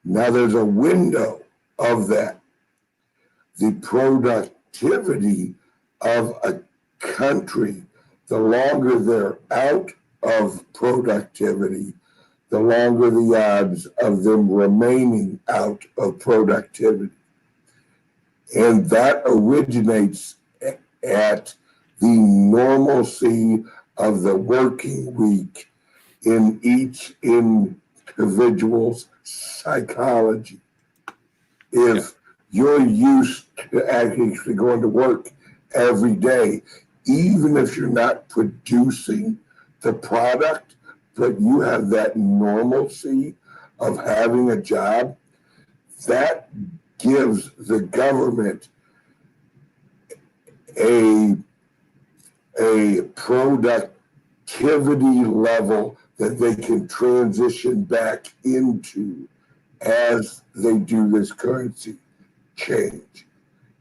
Now there's a window of that. The productivity of a country, the longer they're out of productivity, the longer the odds of them remaining out of productivity. And that originates at the normalcy of the working week in each individual's psychology. If you're used to actually going to work every day, even if you're not producing the product, but you have that normalcy of having a job, that gives the government a productivity level that they can transition back into as they do this currency change.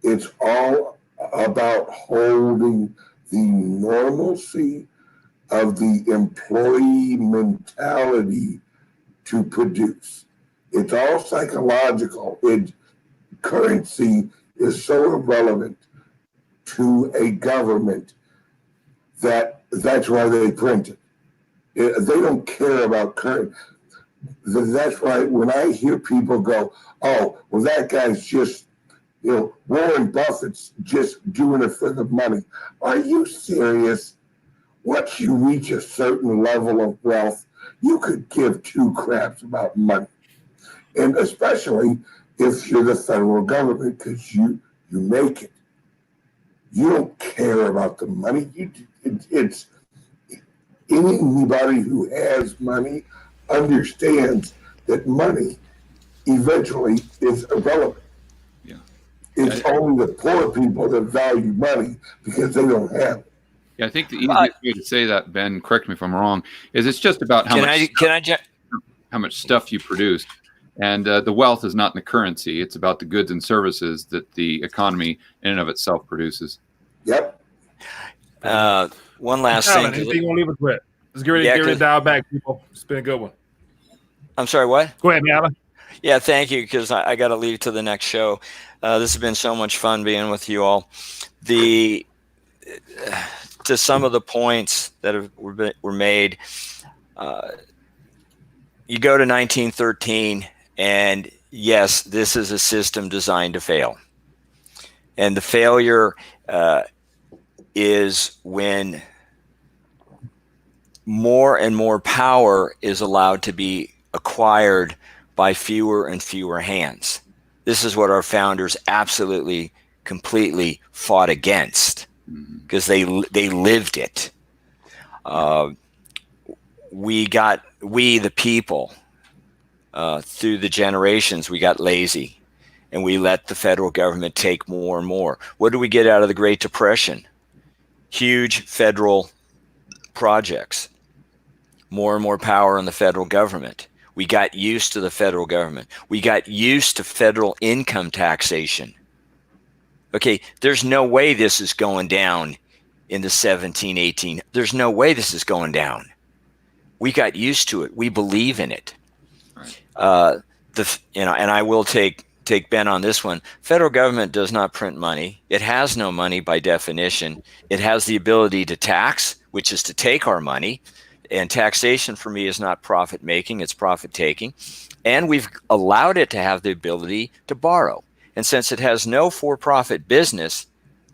It's all about holding the normalcy of the employee mentality to produce. It's all psychological. Currency is so irrelevant to a government that's why they print it. They don't care about currency. That's why when I hear people go, oh, well, that guy's just, Warren Buffett's just doing it for the money. Are you serious? Once you reach a certain level of wealth, you could give two craps about money. And especially if you're the federal government, because you make it. You don't care about the money. It's anybody who has money understands that money eventually is irrelevant. Yeah. It's only the poor people that value money because they don't have it. Yeah, I think the easiest way to say that, Ben, correct me if I'm wrong, is it's just about how much stuff you produce. And the wealth is not in the currency. It's about the goods and services that the economy in and of itself produces. Yep. One last thing. Anything you want to leave us with? Let's get ready to dial back, people. It's been a good one. I'm sorry, what? Go ahead, Alan. Yeah, thank you, because I got to leave to the next show. This has been so much fun being with you all. to some of the points that were made, you go to 1913, and yes, this is a system designed to fail. And the failure is when more and more power is allowed to be acquired by fewer and fewer hands. This is what our founders absolutely, completely fought against, because they lived it. We the people, through the generations, we got lazy, and we let the federal government take more and more. What did we get out of the Great Depression? Huge federal projects, more and more power in the federal government. We got used to the federal government. We got used to federal income taxation. Okay, there's no way this is going down in the 17, 18. There's no way this is going down. We got used to it. We believe in it. Right. And I will take Ben on this one. Federal government does not print money. It has no money by definition. It has the ability to tax, which is to take our money. And taxation for me is not profit making, it's profit taking. And we've allowed it to have the ability to borrow. And since it has no for-profit business,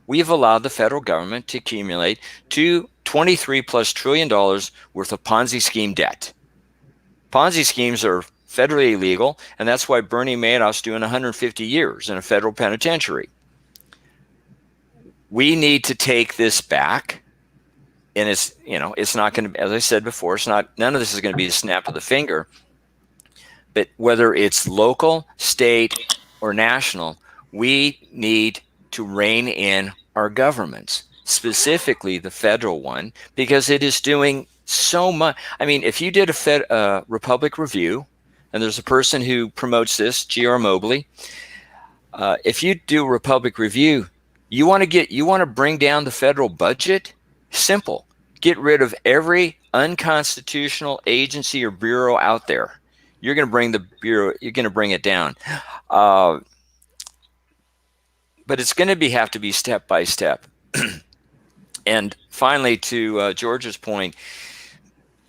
we've allowed the federal government to accumulate $23+ trillion worth of Ponzi scheme debt. Ponzi schemes are federally illegal, and that's why Bernie Madoff's doing 150 years in a federal penitentiary. We need to take this back. And it's not going to, as I said before, none of this is going to be the snap of the finger. But whether it's local, state, or national, we need to rein in our governments, specifically the federal one, because it is doing so much. I mean, if you did a Republic Review, and there's a person who promotes this, G.R. Mobley, if you do Republic Review, you want to bring down the federal budget. Simple. Get rid of every unconstitutional agency or bureau out there. You're going to bring the bureau. You're going to bring it down. But it's going to have to be step by step. And finally, to George's point,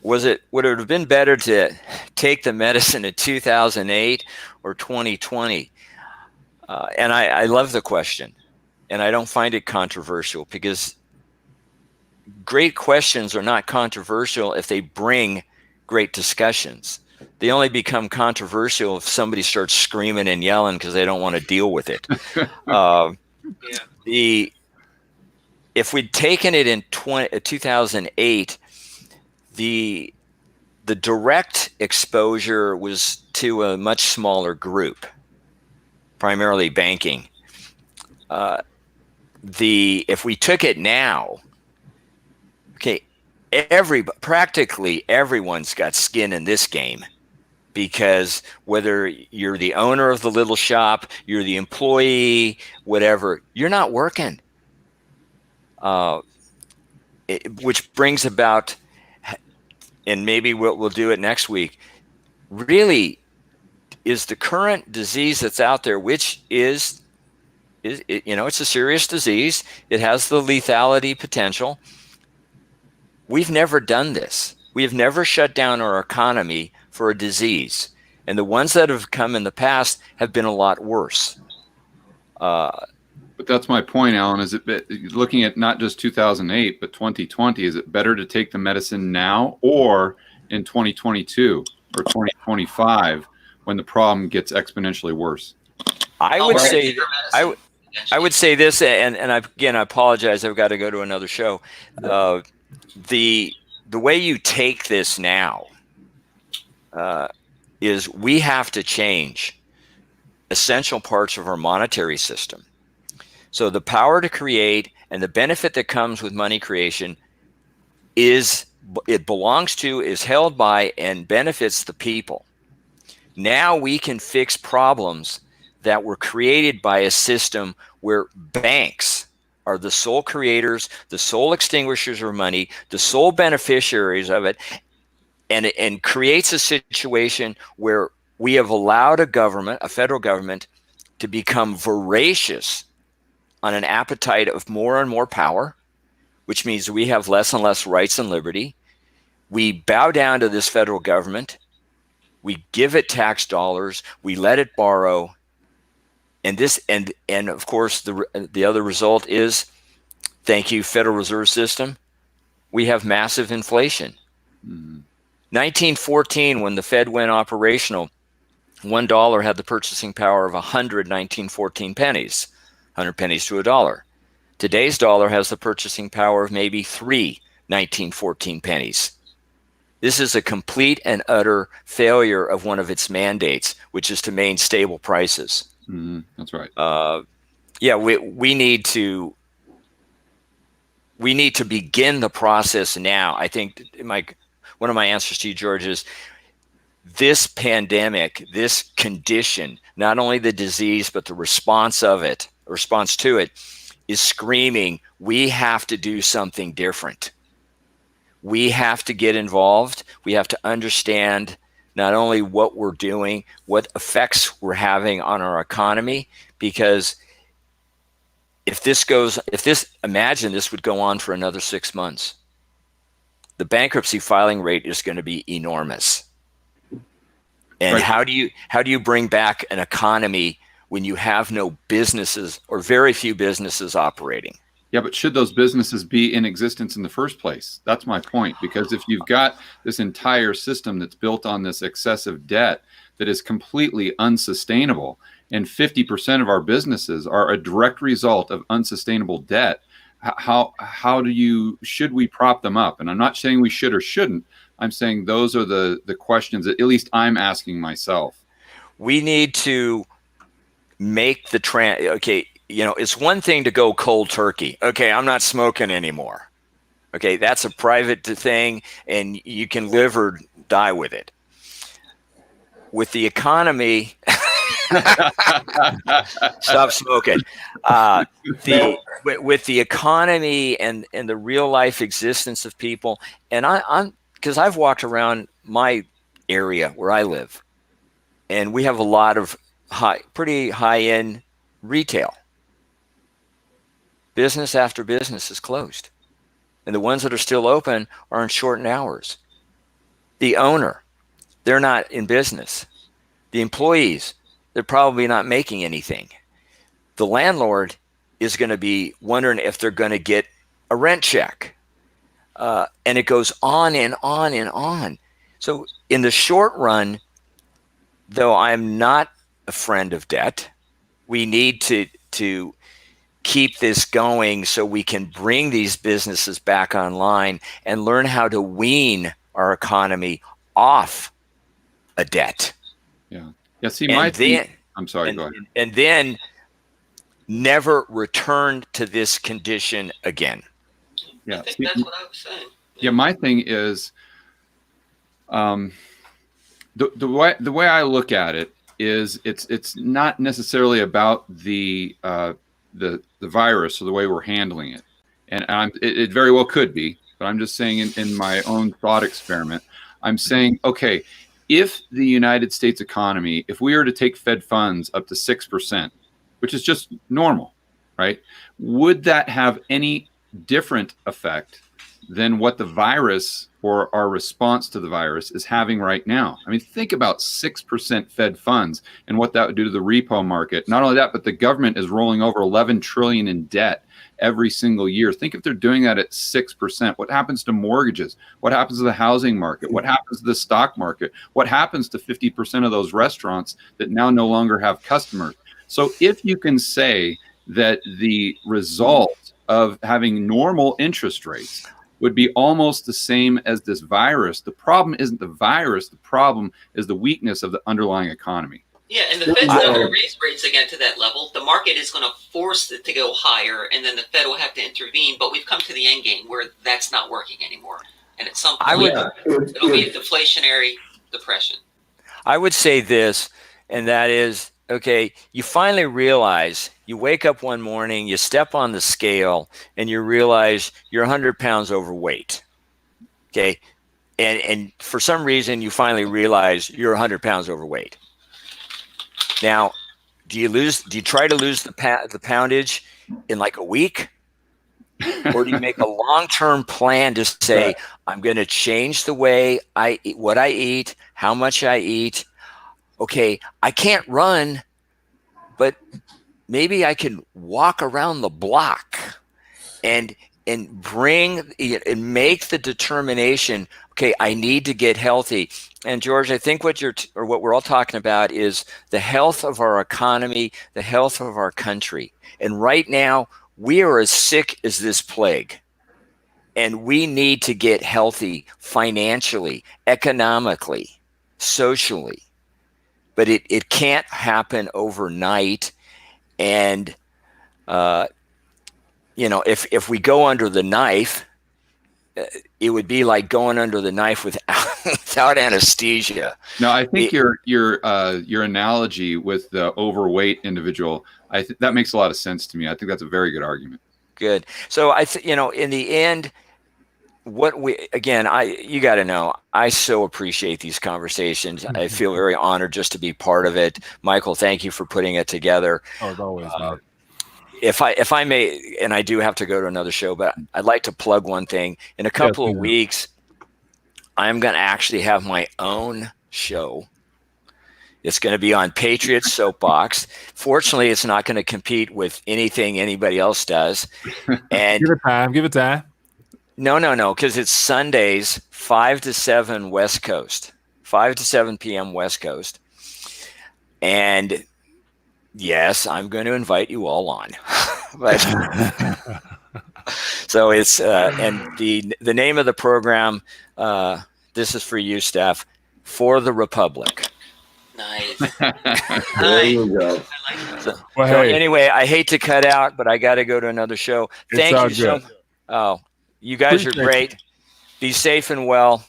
would it have been better to take the medicine in 2008 or 2020? And I love the question, and I don't find it controversial, because great questions are not controversial if they bring great discussions. They only become controversial if somebody starts screaming and yelling because they don't want to deal with it. If we'd taken it in 2008, the direct exposure was to a much smaller group, primarily banking. If we took it now, okay, practically everyone's got skin in this game, because whether you're the owner of the little shop, you're the employee, whatever, you're not working. Which brings about, and maybe we'll do it next week, really is the current disease that's out there, which is it's a serious disease. It has the lethality potential. We've never done this. We have never shut down our economy for a disease. And the ones that have come in the past have been a lot worse. But that's my point, Alan. Is it looking at not just 2008, but 2020? Is it better to take the medicine now or in 2022 or 2025 when the problem gets exponentially worse? I would say this, and I apologize. I've got to go to another show. The way you take this now is we have to change essential parts of our monetary system. So the power to create and the benefit that comes with money creation is held by and benefits the people. Now we can fix problems that were created by a system where banks are the sole creators, the sole extinguishers of money, the sole beneficiaries of it, and creates a situation where we have allowed a federal government, to become voracious on an appetite of more and more power, which means we have less and less rights and liberty. We bow down to this federal government. We give it tax dollars. We let it borrow. And this, and of course, the other result is, thank you, Federal Reserve System, we have massive inflation. 1914, when the Fed went operational, $1 had the purchasing power of 100 1914 pennies, 100 pennies to $1. Today's dollar has the purchasing power of maybe 3 1914 pennies. This is a complete and utter failure of one of its mandates, which is to maintain stable prices. That's right. Yeah, we need to begin the process now. I think one of my answers to you, George, is this pandemic, this condition, not only the disease, but the response to it is screaming, we have to do something different. We have to get involved. We have to understand not only what we're doing, what effects we're having on our economy, because imagine this would go on for another 6 months. The bankruptcy filing rate is going to be enormous. And right. how do you bring back an economy when you have no businesses or very few businesses operating? Yeah, but should those businesses be in existence in the first place? That's my point. Because if you've got this entire system that's built on this excessive debt that is completely unsustainable, and 50% of our businesses are a direct result of unsustainable debt, should we prop them up? And I'm not saying we should or shouldn't. I'm saying those are the questions that at least I'm asking myself. We need to make the okay, it's one thing to go cold turkey. Okay, I'm not smoking anymore. Okay, that's a private thing, and you can live or die with it. With the economy, stop smoking. With the economy and the real life existence of people, and I'm because I've walked around my area where I live, and we have a lot of pretty high-end retail. Business after business is closed. And the ones that are still open are in shortened hours. The owner, they're not in business. The employees, they're probably not making anything. The landlord is going to be wondering if they're going to get a rent check. And it goes on and on and on. So in the short run, though I'm not a friend of debt, we need to keep this going so we can bring these businesses back online and learn how to wean our economy off a debt. Yeah. Yeah. See, I'm sorry, go ahead. And then never return to this condition again. Yeah. I think that's what I was saying. Yeah. My thing is, the way I look at it is it's not necessarily about the virus or the way we're handling it, and it very well could be, but I'm just saying in my own thought experiment, I'm saying, okay, if the United States economy, if we were to take Fed funds up to 6%, which is just normal, right? Would that have any different effect than what the virus or our response to the virus is having right now? I mean, think about 6% Fed funds and what that would do to the repo market. Not only that, but the government is rolling over 11 trillion in debt every single year. Think if they're doing that at 6%, what happens to mortgages? What happens to the housing market? What happens to the stock market? What happens to 50% of those restaurants that now no longer have customers? So if you can say that the result of having normal interest rates would be almost the same as this virus, the problem isn't the virus, the problem is the weakness of the underlying economy. Yeah, and the Fed's not going to raise rates again to that level. The market is going to force it to go higher, and then the Fed will have to intervene. But we've come to the end game where that's not working anymore. And at some point, it'll be a deflationary depression. I would say this, and that is, okay, you finally realize, you wake up one morning, you step on the scale, and you realize you're 100 pounds overweight. Okay, and for some reason, you finally realize you're 100 pounds overweight. Now, do you try to lose the poundage in like a week? Or do you make a long-term plan to say, Right. I'm going to change the way I eat, what I eat, how much I eat. Okay, I can't run, but maybe I can walk around the block and make the determination, okay, I need to get healthy. And George, I think what we're all talking about is the health of our economy, the health of our country. And right now, we are as sick as this plague. And we need to get healthy financially, economically, socially. But it can't happen overnight. And if we go under the knife, it would be like going under the knife without anesthesia. No, I think your analogy with the overweight individual, that makes a lot of sense to me. I think that's a very good argument. Good. So in the end, you got to know, I so appreciate these conversations. I feel very honored just to be part of it. Michael, thank you for putting it together. Oh, as always, man. If I may, and I do have to go to another show, but I'd like to plug one thing. In a couple of weeks, I'm going to actually have my own show. It's going to be on Patriot Soapbox. Fortunately, it's not going to compete with anything anybody else does. And Give it time. No, because it's Sundays, 5 to 7 West Coast, 5 to 7 p.m. West Coast. And yes, I'm going to invite you all on. But so it's and the name of the program, this is for you, Steph, For the Republic. Nice. There you go. I like that. Well, So hey, anyway, I hate to cut out, but I got to go to another show. Thank all you so good. much. Oh, you guys Appreciate are great. Be safe and well.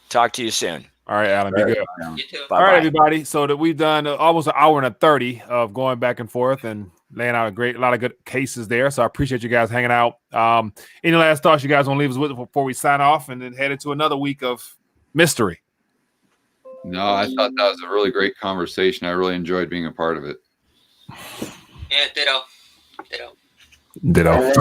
Talk to you soon. all right, Alan, be All right. good. You too. Bye-bye. All right, everybody. So that we've done almost an hour and 30 of going back and forth and laying out a lot of good cases there. So I appreciate you guys hanging out. Any last thoughts you guys want to leave us with before we sign off and then head into another week of mystery? No, I thought that was a really great conversation. I really enjoyed being a part of it. Yeah, ditto. Ditto.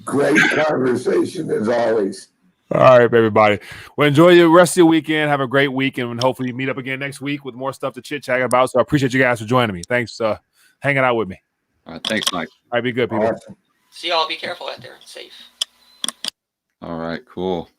Great conversation as always. All right, everybody. Well, enjoy the rest of your weekend. Have a great week, and hopefully meet up again next week with more stuff to chit-chat about. So I appreciate you guys for joining me. Thanks for hanging out with me. All right, thanks, Mike. All right, be good, people. Awesome. See y'all. Be careful out there. Safe. All right, cool.